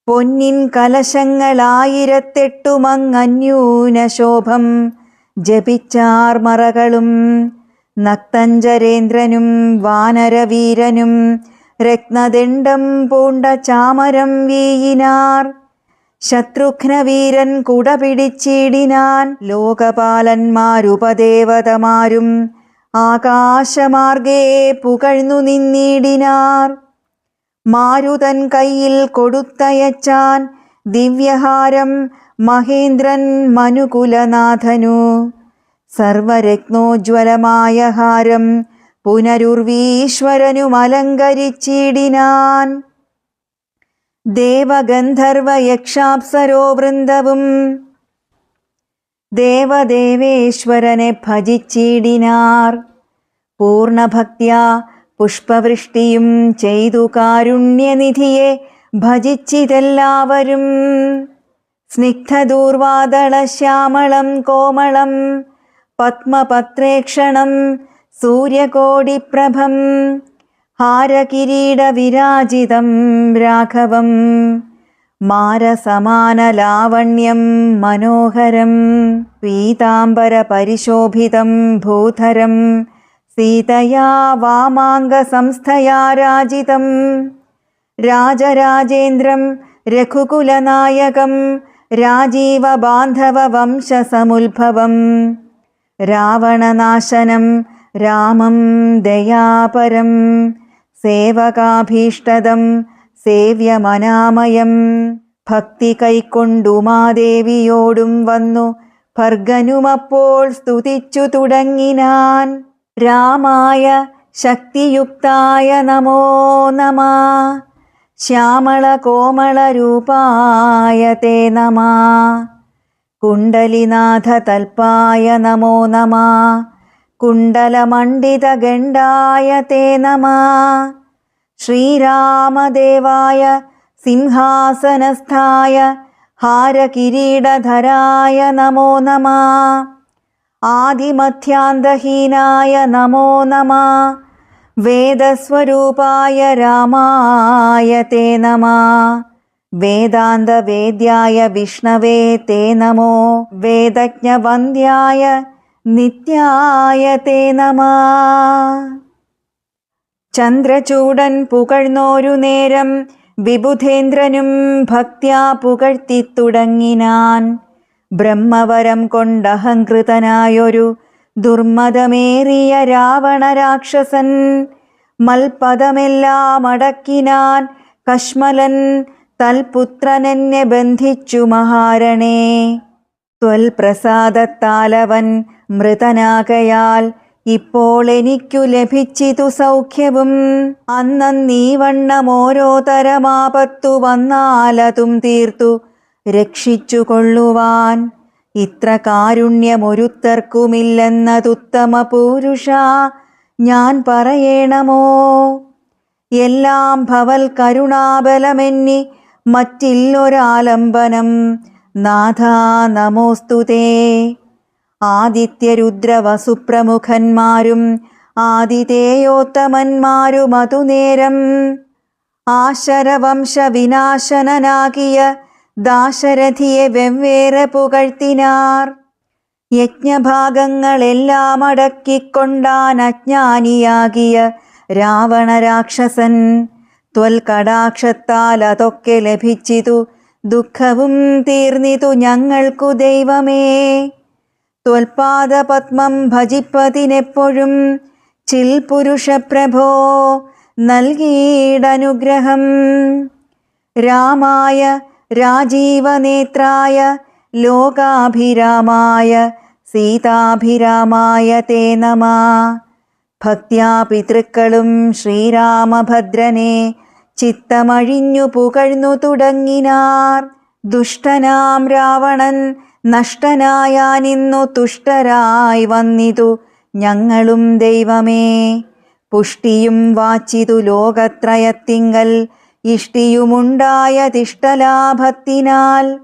Speaker 1: പൊന്നിൻ കലശങ്ങളായിരത്തെട്ടുമങ്ങന്യൂനശോഭം ജപിച്ചാർമറകളും നക്തഞ്ചരേന്ദ്രനും വാനരവീരനും രത്നദണ്ഡം പൂണ്ട ചാമരം വീയിനാർ. ശത്രുഘ്നവീരൻ കുട പിടിച്ചിടിനാൻ. ലോകപാലന്മാരുപദേവതമാരും ആകാശമാർഗേ പുകഴ്ന്നു നിന്നിടിനാർ. മാരുതൻ കയ്യിൽ കൊടുത്തയച്ചാൻ ദിവ്യഹാരം മഹേന്ദ്രൻ മനുകുലനാഥനു. സർവരത്നോജ്വലമായ ഹാരം പുനരുർവീശ്വരനും അലങ്കരിച്ചിടിനാൻ. ദേവഗന്ധർവയക്ഷാപ്സരോ വൃന്ദവും ദേവദേവേശ്വരനെ ഭജിച്ചിടിനാർ. പൂർണ്ണഭക്ത്യാ പുഷ്പവൃഷ്ടിയും ചെയ്തു കാരുണ്യനിധിയെ ഭജിച്ചിതെല്ലാവരും. സ്നിഗ്ധദൂർവാദളശ്യാമളം കോമളം പത്മപത്രേക്ഷണം സൂര്യകോടിപ്രഭം ഹാരകിരീടവിരാജിതം രാഘവം മാരസമാനലാവണ്യം മനോഹരം പീതാംബരപരിശോഭിതം ഭൂധരം സീതയാ വാമാംഗസംസ്ഥയാ രാജിതം രാജരാജേന്ദ്രം രഘുകുലനായകം രാജീവബാന്ധവവംശസമുദ്ഭവം രാവണനാശനം രാമം ദയാപരം സേവകാഭീഷ്ടദം സേവ്യമനാമയം. ഭക്തി കൈക്കൊണ്ടുമാദേവിയോടും വന്നു ഭർഗനുമപ്പോൾ സ്തുതിച്ചു തുടങ്ങിനാൻ. രാമായ ശക്തിയുക്തായ നമോ നമഃ ശ്യാമളകോമളരൂപായ തേ നമഃ കുണ്ടലിനാഥതൽപായ നമോ നമഃ കുണ്ടലമണ്ഡിതഗണ്ഡായ തേ നമഃ ശ്രീരാമദേവായ സിംഹാസനസ്ഥായ ഹാരകിരീടധരായ നമോ നമഃ ആദിമധ്യാന്തഹീനായ നമോ നമഃ വേദസ്വരൂപായ രാമായ തേ നമഃ വേദാന്തവേദ്യായ വിഷ്ണവേ തേ നമോ വേദജ്ഞവന്ദ്യായ നിത്യായ തേ നമഃ. ചന്ദ്രചൂടൻ പുകഴ്ന്നോരു നേരം വിബുധേന്ദ്രനും ഭക്ത്യാ പുകഴ്ത്തിത്തുടങ്ങിനാൻ. ബ്രഹ്മവരം കൊണ്ടഹങ്കൃതനായൊരു ദുർമതമേറിയ രാവണരാക്ഷസൻ മൽപദമെല്ലാം അടക്കിനാൻ കശ്മലൻ തൽപുത്രനെന്നെ ബന്ധിച്ചു മഹാരണേ. ത്വൽപ്രസാദത്താലവൻ മൃതനാകയാൽ ഇപ്പോൾ എനിക്കു ലഭിച്ചിതു സൗഖ്യവും. അന്നീവണ്ണം ഓരോ തരമാപത്തു വന്നാലതും തീർത്തു രക്ഷിച്ചു കൊള്ളുവാൻ ഇത്ര കാരുണ്യമൊരുത്തർക്കുമില്ലെന്നതുത്തമ പുരുഷ ഞാൻ പറയണമോ. എല്ലാം ഭവൽ കരുണാബലമെന്നി മറ്റില്ലൊരാലംബനം നാഥാ നമോസ്തുതേ. ആദിത്യരുദ്രവസുപ്രമുഖന്മാരും ആതിഥേയോത്തമന്മാരും അതുനേരം ആശരവംശ വിനാശനനാകിയ ദാശരഥിയെ വെവ്വേറെ പുകഴ്ത്തിനാർ. യജ്ഞഭാഗങ്ങളെല്ലാം അടക്കിക്കൊണ്ടാൻ അജ്ഞാനിയാകിയ രാവണരാക്ഷസൻ ത്വൽകടാക്ഷത്താൽ അതൊക്കെ ലഭിച്ചിതു ദുഃഖവും തീർന്നിതു ഞങ്ങൾക്കു ദൈവമേ. ത്വൽപാദപത്മം ഭജിപ്പതിനെപ്പോഴും ചിൽ പുരുഷപ്രഭോ നൽകിയിടനുഗ്രഹം. രാമായ രാജീവനേത്രായ ലോകാഭിരാമായ സീതാഭിരാമായ തേ നമഃ. ഭക്ത്യാ പിതൃക്കളും ശ്രീരാമഭദ്രനെ ചിത്തമഴിഞ്ഞു പുകഴ്ന്നു തുടങ്ങിനാർ. ദുഷ്ടനാം രാവണൻ നഷ്ടനായാനിന്നു തുഷ്ടരായി വന്നിതു ഞങ്ങളും ദൈവമേ. പുഷ്ടിയും വാച്ചിതു ലോകത്രയത്തിങ്കൽ ഇഷ്ടിയുമുണ്ടായ തിഷ്ടലാഭത്തിനാൽ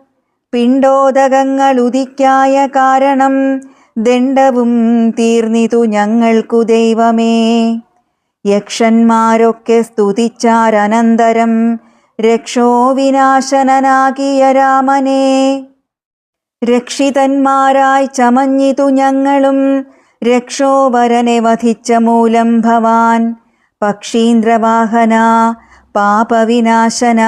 Speaker 1: പിണ്ടോദകങ്ങൾ ഉദിക്കായ കാരണം ദണ്ഡവും തീർന്നിതു ഞങ്ങൾക്കു ദൈവമേ. യക്ഷന്മാരൊക്കെ സ്തുതിച്ചാരനന്തരം രക്ഷോ വിനാശനനാകിയ രാമനെ. രക്ഷിതന്മാരായി ചമഞ്ഞിതു ഞങ്ങളും രക്ഷോവരനെ വധിച്ച മൂലം ഭവാൻ. പക്ഷീന്ദ്രവാഹന പാപവിനാശന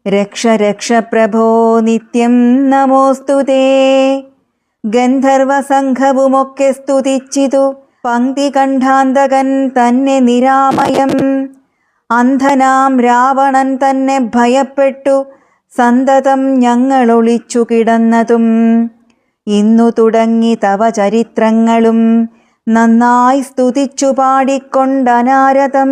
Speaker 1: രക്ഷ രക്ഷ പ്രഭോ നിത്യം നമോസ്തുതേ. ഗന്ധർവസംഘവുമൊക്കെ സ്തുതിച്ചിതു പങ്ക്തികണ്ഠാന്തകൻ തന്നെ നിരാമയം. അന്ധനാം രാവണൻ തന്നെ ഭയപ്പെട്ടു സന്തതം ഞങ്ങളൊളിച്ചു കിടന്നതും. ഇന്നു തുടങ്ങി തവ ചരിത്രങ്ങളും നന്നായി സ്തുതിച്ചു പാടിക്കൊണ്ടനാരതം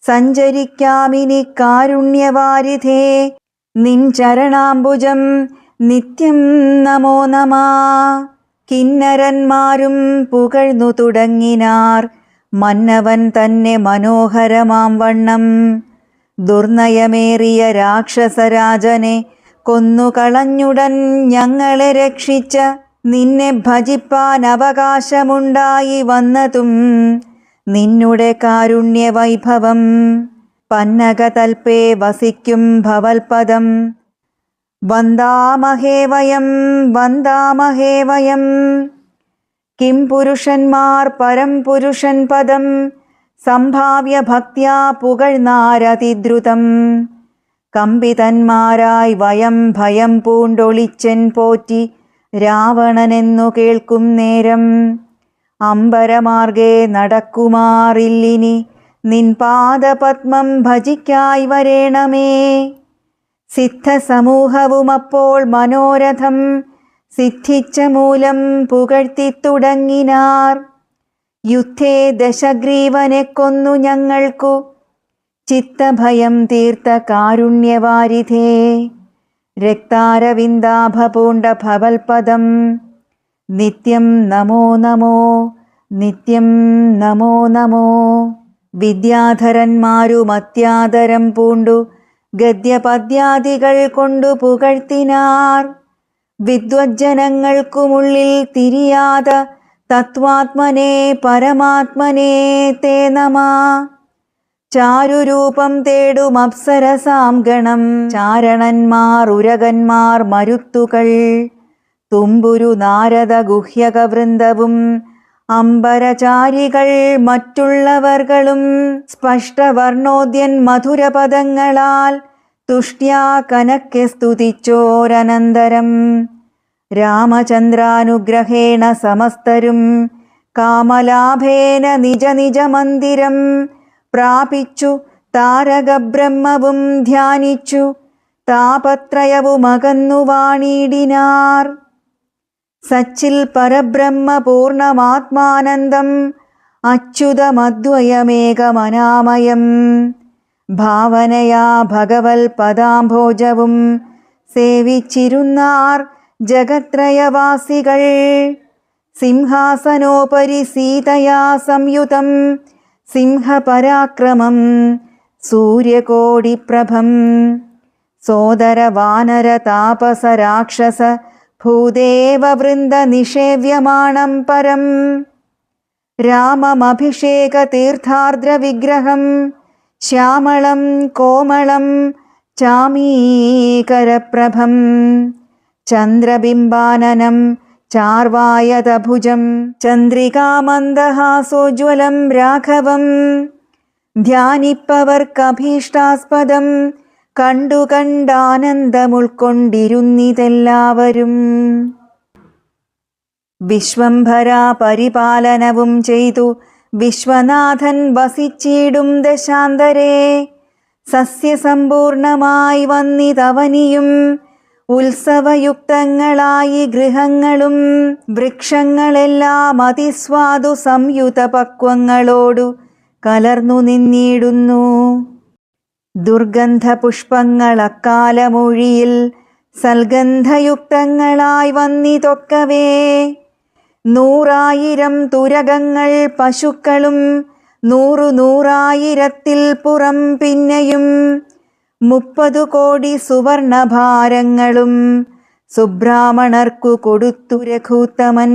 Speaker 1: സഞ്ചരിക്കാമിനി കാരുണ്യവാരിധേ. നിൻ ചരണാംബുജം നിത്യം നമോ നമാ. കിന്നരന്മാരും പുകഴ്ന്നു തുടങ്ങിനാർ മന്നവൻ തന്നെ മനോഹരമാം വണ്ണം. ദുർനയമേറിയ രാക്ഷസരാജനെ കൊന്നുകളഞ്ഞുടൻ ഞങ്ങളെ രക്ഷിച്ച നിന്നെ ഭജിപ്പാൻ അവകാശമുണ്ടായി വന്നതും നിന്നുടെ കാരുണ്യവൈഭവം. പന്നകതൽപേ വസിക്കും ഭവൽപദം വന്ദാമഹേ വയം വന്ദാമഹേ വയം. കിം പുരുഷന്മാർ പരം പുരുഷൻ പദം സംഭാവ്യ ഭക്ത്യാ പുകഴ്ന്നാരതിദ്രുതം. കമ്പിതന്മാരായി വയം ഭയം പൂണ്ടൊളിച്ചൻ പോറ്റി രാവണനെന്നു കേൾക്കും നേരം. അമ്പരമാർഗേ നടക്കുമാറില്ലിനി നിൻ പാദപത്മം ഭജിക്കായി വരേണമേ. സിദ്ധസമൂഹവുമപ്പോൾ മനോരഥം സിദ്ധിച്ച മൂലം പുകഴ്ത്തിത്തുടങ്ങിനാർ. യുദ്ധേ ദശഗ്രീവനെ കൊന്നു ഞങ്ങൾക്കു ചിത്തഭയം തീർത്ത കാരുണ്യവാരിധേ. രക്താരവിന്ദാഭപൂണ്ട ഭവൽപദം നിത്യം നമോ നമോ നിത്യം നമോ നമോ. വിദ്യാധരന്മാരും അത്യാദരം പൂണ്ടു ഗദ്യപദ്യാദികൾ കൊണ്ടു പുകഴ്ത്തിനാർ. വിദ്വജ്ജനങ്ങൾക്കുമുള്ളിൽ തിരിയാത തത്വാത്മനേ പരമാത്മനേ തേ നമാ. ചാരുരൂപം തേടും അപ്സരസാം ഗണം ചാരണന്മാർ ഉരകന്മാർ മരുത്തുകൾ. തുമ്പുരു നാരദ ഗുഹ്യകവൃന്ദവും അംബരചാരികൾ മറ്റുള്ളവർകളും സ്പഷ്ടവർണോദ്യൻ മധുരപദങ്ങളാൽ തുഷ്ട്യാ കനക്കെ സ്തുതിച്ചോരനന്തരം. രാമചന്ദ്രാനുഗ്രഹേണ സമസ്തരും കാമലാഭേന നിജ നിജ മന്ദിരം പ്രാപിച്ചു താരകബ്രഹ്മവും ധ്യാനിച്ചു താപത്രയവുമകന്നു വാണിടിനാർ. സച്ചിൽ പരബ്രഹ്മ പൂർണമാത്മാനന്ദം അച്യുതമദ്വയമേകമനാമയം. ഭാവനയാ ഭഗവൽ പദാംഭോജവും സേവിച്ചിരുന്നാർ ജഗത്രയവാസികൾ. സിംഹാസനോപരി സീതയാ സംയുതം സിംഹപരാക്രമം സൂര്യകോടിപ്രഭം. സോദര വാനര താപസ രാക്ഷസ ഭൂദേവവൃന്ദ നിഷേവ്യമാണം പരം. രാമമഭിഷേക തീർത്ഥാർദ്രവിഗ്രഹം ശ്യാമളം കോമളം ചാമീകരപ്രഭം. ചന്ദ്രബിംബാനനം ചാർവായതഭുജം ചന്ദ്രികാമന്ദഹാസോജ്വലം രാഘവം. ധ്യാനിപ്പവർക്കഭീഷ്ടാസ്പദം കണ്ടു കണ്ടാനന്ദമുൾക്കൊണ്ടിരുന്നിതെല്ലാവരും. വിശ്വംഭരാ പരിപാലനവും ചെയ്തു വിശ്വനാഥൻ വസിച്ചിടും ദശാന്തരേ. സസ്യസമ്പൂർണമായി വന്നിതവനിയും ഉത്സവയുക്തങ്ങളായി ഗൃഹങ്ങളും വൃക്ഷങ്ങളെല്ലാം അതിസ്വാദു സംയുത പക്വങ്ങളോടു കലർന്നു നിന്നിടുന്നു. ദുർഗന്ധ പുഷ്പങ്ങൾ അക്കാലമൊഴിയിൽ സൽഗന്ധയുക്തങ്ങളായി വന്നിതൊക്കവേ. 100,000 തുരകങ്ങൾ പശുക്കളും നൂറായിരത്തിൽ പുറം പിന്നെയും 30 കോടി സുവർണഭാരങ്ങളും സുബ്രാഹ്മണർക്കു കൊടുത്തു രഘൂത്തമൻ.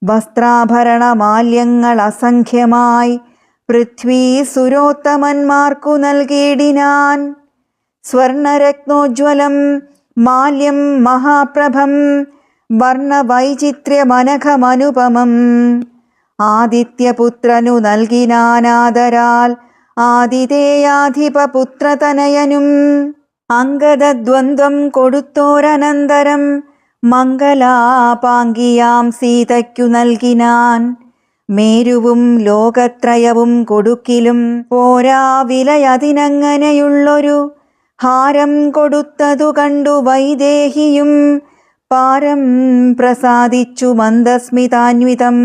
Speaker 1: വസ്ത്രാഭരണ മാല്യങ്ങൾ അസംഖ്യമായി പൃഥ്വീ സുരോത്തമന്മാർക്കു നൽകിയിടിനാൻ. സ്വർണരത്നോജ്വലം മാല്യം മഹാപ്രഭം വർണ്ണവൈചിത്ര്യമനഘമനുപമം ആദിത്യപുത്രനു നൽകിനാനാദരാൽ ആതിഥേയാധിപപുത്രതനയനും. അംഗദദ്വന്ദ്വം കൊടുത്തോരനന്തരം മംഗലാപാങ്കിയാം സീതയ്ക്കു നൽകിനാൻ. മേരുവും ലോകത്രയവും കൊടുക്കിലും പോരാ വിലയതിനങ്ങനെയുള്ളൊരു ഹാരം കൊടുത്തതു കണ്ടു വൈദേഹിയും പാരം പ്രസാദിച്ചു മന്ദസ്മിതാന്വിതം.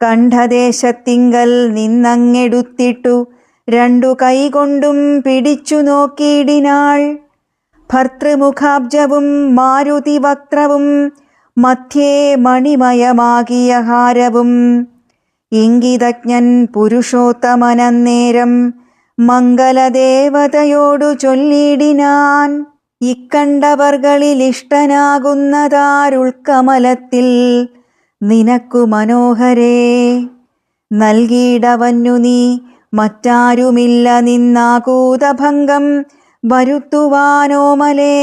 Speaker 1: കണ്ഠദേശത്തിങ്കൽ നിന്നങ്ങെടുത്തിട്ടു 2 കൈകൊണ്ടും പിടിച്ചു നോക്കിയിടിനാൾ. ഭർതൃമുഖാബ്ജവും മാരുതിവക്ത്രവും മധ്യേ മണിമയമാകിയ ഹാരവും. ഇംഗിതജ്ഞൻ പുരുഷോത്തമനന്നേരം മംഗലദേവതയോടു ചൊല്ലിയിടിനാൻ. ഇക്കണ്ടവർകളിലിഷ്ടനാകുന്നതാരുൾക്കമലത്തിൽ നിനക്കു മനോഹരേ. നൽകിയിടവന്നു നീ മറ്റാരുമില്ല നിന്നാകൂതഭംഗം വരുത്തുവാനോമലേ.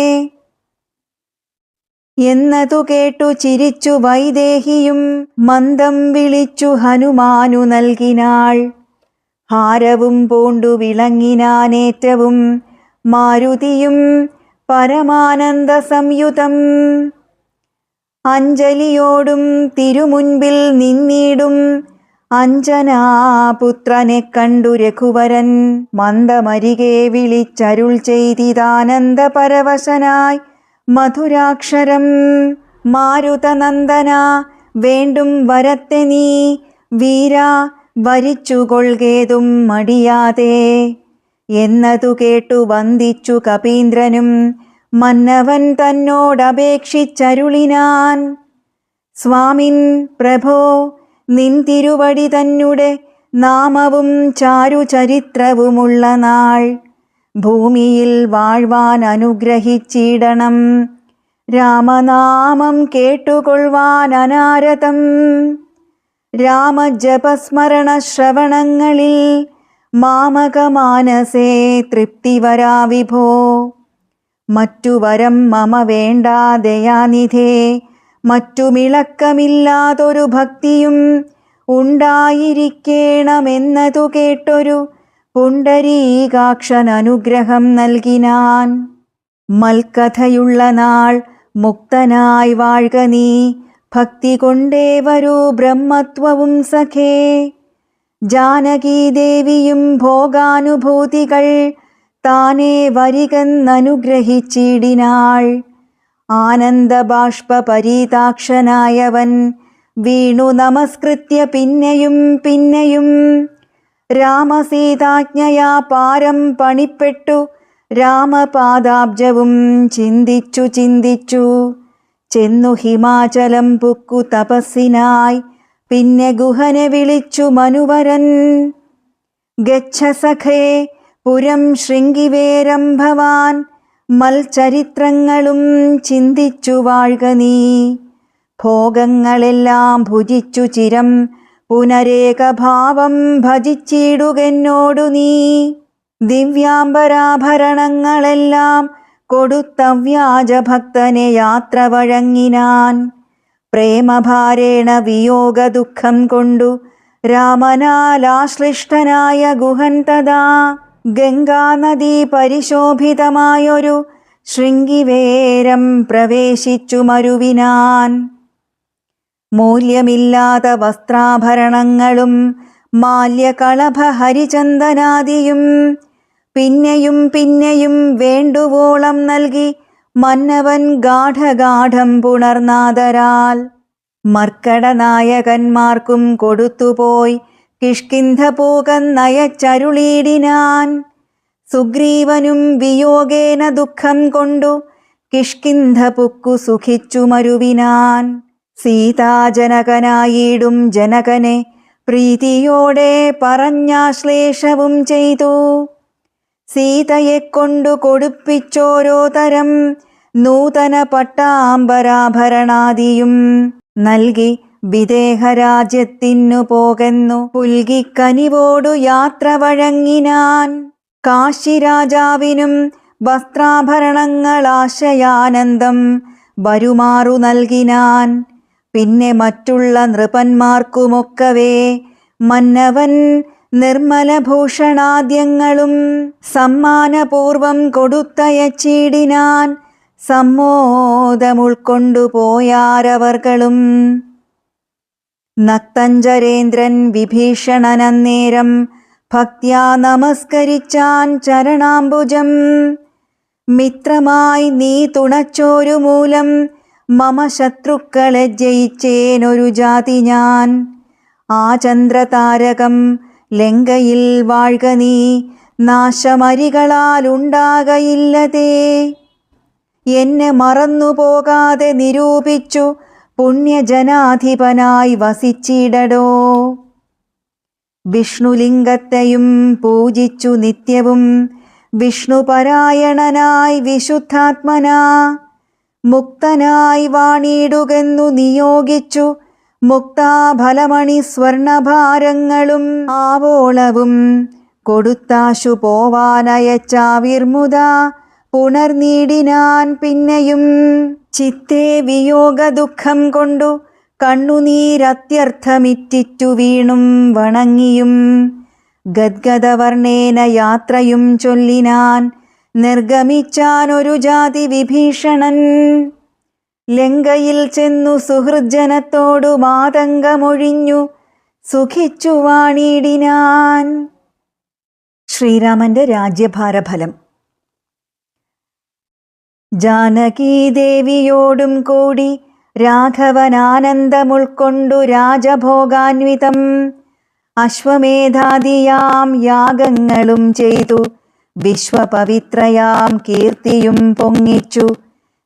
Speaker 1: എന്നതു കേട്ടു ചിരിച്ചു വൈദേഹിയും മന്ദം വിളിച്ചു ഹനുമാനു നൽകിനാൾ. ഹാരവും പൂണ്ടു വിളങ്ങിനാനേറ്റവും മാരുതിയും പരമാനന്ദ സംയുതം. അഞ്ജലിയോടും തിരുമുൻപിൽ നിന്നിടും അഞ്ജനാപുത്രനെ കണ്ടു രഘുവരൻ മന്ദമരികെ വിളിച്ചരുൾ ചെയ്തിതാനന്ദപരവശനായി മധുരാക്ഷരം. മാരുതനന്ദന വേണ്ടും വരത്തെ നീ വീരാ വരിച്ചുകൊള്ളുകേതും മടിയാതെ. എന്നതു കേട്ടു വന്ദിച്ചു കപീന്ദ്രനും മന്നവൻ തന്നോടപേക്ഷിച്ചരുളിനാൻ. സ്വാമിൻ പ്രഭോ, നിൻ തിരുവടി തന്നെ നാമവും ചാരുചരിത്രവുമുള്ള നാൾ ഭൂമിയിൽ വാഴ്വാൻ അനുഗ്രഹിച്ചിടണം. രാമനാമം കേട്ടുകൊള്ളുവാൻ അനാരതം. രാമജപസ്മരണ ശ്രവണങ്ങളിൽ മാമകമാനസേ തൃപ്തി വരാ വിഭോ. മറ്റു വരം മമ വേണ്ടാ ദയാനിധേ. മറ്റുമിളക്കമില്ലാതൊരു ഭക്തിയും ഉണ്ടായിരിക്കേണമെന്നതു കേട്ടൊരു പുണ്ടരീകാക്ഷൻ അനുഗ്രഹം നൽകിനാൻ. മൽക്കഥയുള്ള നാൾ മുക്തനായി വാഴ്ക നീ. ഭക്തി കൊണ്ടേ വരൂ ബ്രഹ്മത്വവും സഖേ. ജാനകീദേവിയും ഭോഗാനുഭൂതികൾ താനേ വരികെന്നനുഗ്രഹിച്ചിടിനാൾ. ആനന്ദബാഷ്പരീതാക്ഷനായവൻ വീണു നമസ്കൃത്യ പിന്നെയും പിന്നെയും രാമസീതാജ്ഞയാ പാരം പണിപ്പെട്ടു രാമപാദാബ്ജവും ചിന്തിച്ചു ചിന്തിച്ചു ചെന്നു ഹിമാചലം പുക്കു തപസ്സിനായി. പിന്നെ ഗുഹനെ വിളിച്ചു മനുവരൻ. ഗച്ഛ സഖേ പുരം ശൃംഗിവേരം ഭവാൻ. മൽചരിത്രങ്ങളും ചിന്തിച്ചു വാഴ്ക നീ. ഭോഗങ്ങളെല്ലാം ഭുജിച്ചു ചിരം പുനരേകഭാവം ഭജിച്ചിടുകെന്നോടു നീ. ദിവ്യാംബരാഭരണങ്ങളെല്ലാം കൊടുത്തവ്യാജഭക്തനെ യാത്ര വഴങ്ങിനാൻ. പ്രേമഭാരേണ വിയോഗ ദുഃഖം കൊണ്ടു രാമനാലാശ്ലിഷ്ടനായ ഗുഹൻ തഥാ ഗംഗാനദീ പരിശോഭിതമായൊരു ശൃംഗിവേരം പ്രവേശിച്ചു മരുവിനാൻ. മൂല്യമില്ലാത്ത വസ്ത്രാഭരണങ്ങളും മാല്യകളഭ ഹരിചന്ദനാദിയും പിന്നെയും പിന്നെയും വേണ്ടുവോളം നൽകി മന്നവൻ ഗാഠഗാഠം പുണർനാദരാൽ. മർക്കടനായകന്മാർക്കും കൊടുത്തുപോയി കിഷ്കിന്ധപൂകന്നയച്ചരുളീടിനാൻ. സുഗ്രീവനും വിയോഗേന ദുഃഖം കൊണ്ടു കിഷ്കിന്ധപുക്കു സുഖിച്ചു മരുവിനാൻ. സീതാജനകനായിടും ജനകനെ പ്രീതിയോടെ പറഞ്ഞാശ്ലേഷവും ചെയ്തു. സീതയെ കൊണ്ടു കൊടുപ്പിച്ചോരോ തരം നൂതന പട്ടാംബരാഭരണാദിയും നൽകി വിദേഹരാജ്യത്തിനു പോകെന്നു പുൽകിക്കനിവോടു യാത്ര വഴങ്ങിനാൻ. കാശിരാജാവിനും വസ്ത്രാഭരണങ്ങളാശയാനന്ദം വരുമാറു നൽകിനാൻ. പിന്നെ മറ്റുള്ള നൃപന്മാർക്കുമൊക്കവേ മന്നവൻ നിർമ്മലഭൂഷണാദ്യങ്ങളും സമ്മാനപൂർവം കൊടുത്തയച്ചിടിനാൻ. സമ്മോദമുൾക്കൊണ്ടുപോയാരവർകളും. നക്തഞ്ചരേന്ദ്രൻ വിഭീഷണനന്നേരം ഭക്ത്യാ നമസ്കരിച്ചാൻ ചരണാംബുജം. മിത്രമായി നീ തുണച്ചോരു മൂലം മമ ശത്രുക്കളെ ജയിച്ചേനൊരു ജാതി ഞാൻ. ആ ചന്ദ്രതാരകം ലങ്കയിൽ വാഴ്ക നീ, നാശമരികളാലുണ്ടാകയില്ലതേ. എന്നെ മറന്നുപോകാതെ നിരൂപിച്ചു പുണ്യജനാധിപനായി വസിച്ചിടടോ. വിഷ്ണുലിംഗത്തെയും പൂജിച്ചു നിത്യവും വിഷ്ണുപരായണനായി വിശുദ്ധാത്മനാ മുക്തനായി വാണിടുകെന്നു നിയോഗിച്ചു. മുക്താഫലമണി സ്വർണഭാരങ്ങളും ആവോളവും കൊടുത്താശു പോവാനയച്ചാവിർമുദ പുണർനീടിനാൻ. പിന്നെയും ചിത്തേ വിയോഗ ദുഃഖം കൊണ്ടു കണ്ണുനീരത്യർത്ഥമിറ്റിറ്റു വീണും വണങ്ങിയും ഗദ്ഗദവർണ്ണേന യാത്രയും ചൊല്ലിനാൻ. നിർഗമിച്ചാനൊരു ജാതി വിഭീഷണൻ. ലങ്കയിൽ ചെന്നു സുഹൃജ്ജനത്തോടു മാതങ്കമൊഴിഞ്ഞു സുഖിച്ചു വാണിടിനാൻ. ശ്രീരാമന്റെ രാജ്യഭാരഫലം. ജാനകീദേവിയോടും കൂടി രാഘവനാനന്ദമുൾക്കൊണ്ടു രാജഭോഗാന്വിതം അശ്വമേധാദിയാം യാഗങ്ങളും ചെയ്തു വിശ്വപവിത്രയാം കീർത്തിയും പൊങ്ങിച്ചു.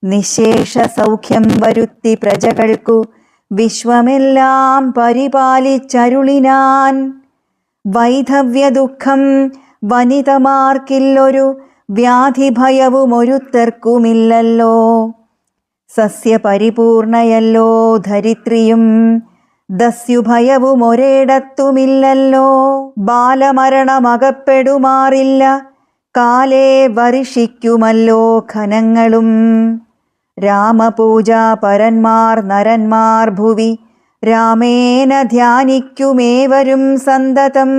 Speaker 1: നിശേഷ സൗഖ്യം വരുത്തി പ്രജകൾക്കു വിശ്വമെല്ലാം പരിപാലിച്ചരുളിനാൻ. വൈധവ്യദുഃഖം വനിതമാർക്കില്ലൊരു വ്യാധിഭയവുമൊരുത്തർക്കുമില്ലല്ലോ. സസ്യപരിപൂർണയല്ലോ ധരിത്രിയും ദസ്യുഭയവും ഒരേടത്തുമില്ലല്ലോ. ബാലമരണമകപ്പെടുമാറില്ല, കാലേ വർഷിക്കുമല്ലോ ഖനങ്ങളും. രാമപൂജാ പരന്മാർ നരന്മാർ ഭുവി രാമേന ധ്യാനിക്കുമേവരും സന്തതം.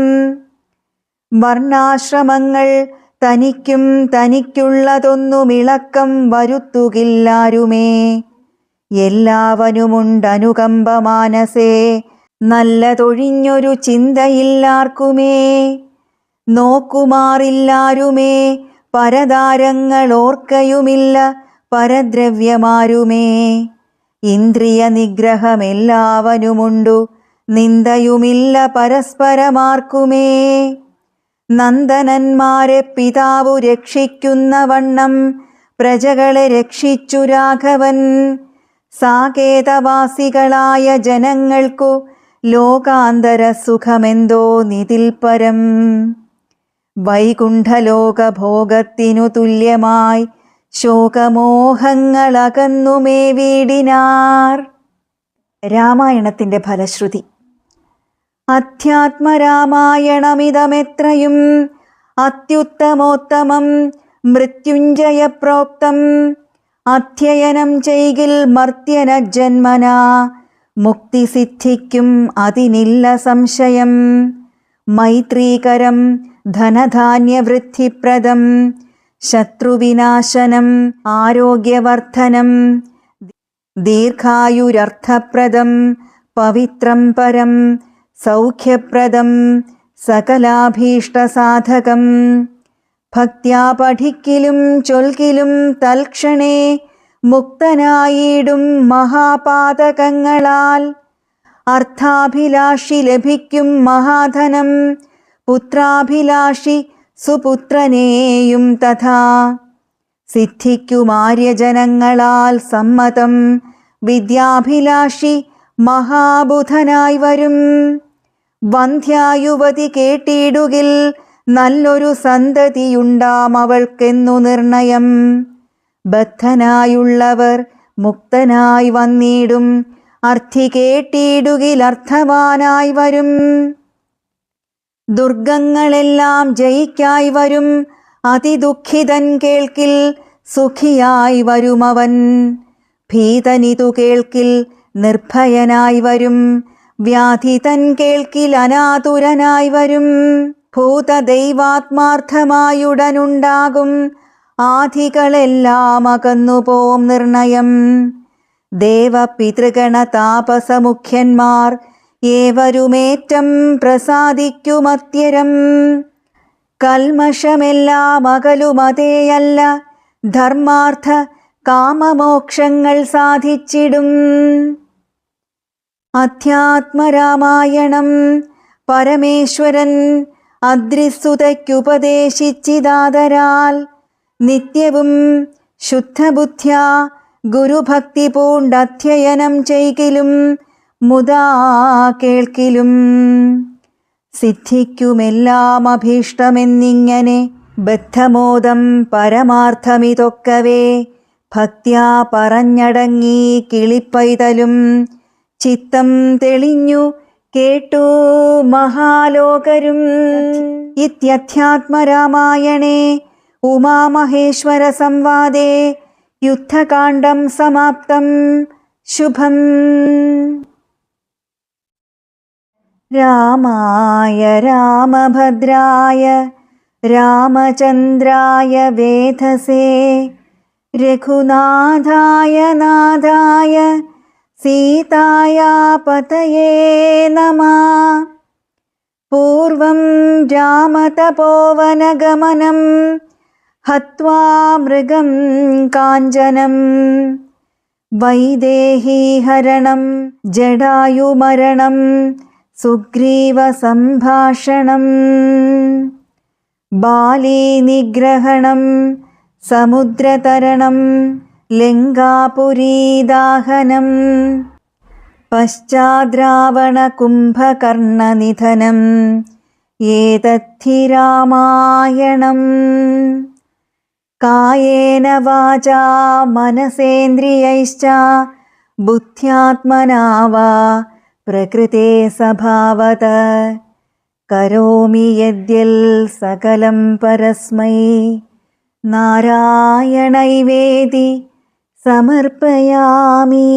Speaker 1: വർണ്ണാശ്രമങ്ങൾ തനിക്കും തനിക്കുള്ളതൊന്നുമിളക്കം വരുത്തുകില്ലാരുമേ. എല്ലാവനുമുണ്ടനുകമ്പ മാനസേ, നല്ലതൊഴിഞ്ഞൊരു ചിന്തയില്ലാർക്കുമേ. നോക്കുമാറില്ലാരുമേ, പരതാരങ്ങളോർക്കയുമില്ല പരദ്രവ്യമാരുമേ. ഇന്ദ്രിയ നിഗ്രഹമെല്ലാവനുമുണ്ടു, നിന്ദയുമില്ല പരസ്പരമാർക്കുമേ. നന്ദനന്മാരെ പിതാവു രക്ഷിക്കുന്ന വണ്ണം പ്രജകളെ രക്ഷിച്ചു രാഘവൻ. സാകേതവാസികളായ ജനങ്ങൾക്കു ലോകാന്തര സുഖമെന്തോ നിതിൽ പരം. വൈകുണ്ഠലോകഭോഗത്തിനു തുല്യമായി ശോകമോഹങ്ങളകന്നുമേ വീടിനാർ. രാമായണത്തിന്റെ ഫലശ്രുതി. അധ്യാത്മരാമായണമിതമെത്രയും അത്യുത്തമോത്തമം മൃത്യുഞ്ജയ പ്രോക്തം. അധ്യയനം ചെയ്കിൽ മർത്യന ജന്മനാ മുക്തി സിദ്ധിക്കും അതിനില്ല സംശയം. മൈത്രീകരം ധനധാന്യവൃദ്ധിപ്രദം ശത്രുവിനാശനം ആരോഗ്യവർദ്ധനം. ദീർഘായുരർത്ഥപ്രദം പവിത്രം പരം സൗഖ്യപ്രദം സകലാഭീഷ്ടസാധകം. ഭക്ത്യാ പഠിക്കിലും ചൊൽകിലും തൽക്ഷണേ മുക്തനായിടും മഹാപാതകങ്ങളാൽ. അർത്ഥാഭിലാഷി ലഭിക്കും മഹാധനം, പുത്രാഭിലാഷി സുപുത്രനെയും തഥാ. സിദ്ധിക്കുമാര്യജനങ്ങളാൽ സമ്മതം വിദ്യാഭിലാഷി മഹാബുധനായി വരും. വന്ധ്യായുവതി കേട്ടിടുകിൽ നല്ലൊരു സന്തതിയുണ്ടാം അവൾക്കെന്നു നിർണയം. ബദ്ധനായുള്ളവർ മുക്തനായി വന്നിടും, അർത്ഥി കേട്ടിടുകിൽ അർത്ഥവാനായി വരും. ദുർഗങ്ങളെല്ലാം ജയിക്കായി വരും, അതിദുഃഖിതൻ കേൾക്കിൽ സുഖിയായി വരുമവൻ. ഭീതനിതു കേൾക്കിൽ നിർഭയനായി വരും, വ്യാധിതൻ കേൾക്കിൽ അനാതുരനായി വരും. ഭൂതദൈവാത്മാർത്ഥമായുടനുണ്ടാകും, ആധികളെല്ലാം അകന്നുപോം നിർണയം. ദേവപിതൃഗണ താപസമുഖ്യന്മാർ ഏവരുമേറ്റം പ്രസാദിക്കുമത്യരം. കൽമഷമെല്ലാം അകലുമതേയല്ല, ധർമാർത്ഥ കാമമോക്ഷങ്ങൾ സാധിച്ചിടും. അധ്യാത്മരാമായണം പരമേശ്വരൻ അദ്രിസുതയ്ക്കുപദേശിച്ചിതാദരാൽ നിത്യവും ശുദ്ധബുദ്ധ്യാ ഗുരുഭക്തി പൂണ്ടധ്യയനം ചെയ്കിലും മുദാ കേൾക്കിലും സിദ്ധിക്കുമെല്ലാം അഭീഷ്ടമെന്നിങ്ങനെ ബദ്ധമോദം പരമാർത്ഥമിതൊക്കവേ ഭക്ത്യാ പറഞ്ഞടങ്ങി കിളിപ്പൈതലും ചിത്തം തെളിഞ്ഞു കേട്ടു മഹാലോകരും. ഇത്യധ്യാത്മരാമായണേ ഉമാമഹേശ്വര സംവാദേ യുദ്ധകാണ്ഡം സമാപ്തം. ശുഭം. രാമായ രാമഭദ്രായ രാമചന്ദ്രായ വേധസേ രഘുനാഥായ നാഥായ സീതായാ പതയേ നമഃ. പൂർവം രാമതപോവനഗമനം ഹത്വാ മൃഗം കാഞ്ചനം വൈദേഹീഹരണം ജടായുമരണം സുഗ്രീവസംഭാഷണം ബാലീനിഗ്രഹണം സമുദ്രതരണം ലങ്കാപുരീദാഹനം പശ്ചാദ്രാവണകുംഭകർണനിധനം ഏതദ്ധി രാമായണം. കായേന വാചാ മനസേന്ദ്രിയൈശ്ച ബുദ്ധ്യാത്മനാ വാ പ്രകൃതേ സ്വഭാവത കരോമി യദ്യൽ സകലം പരസ്മൈ നാരായണൈവേതി സമർപ്പയാമി.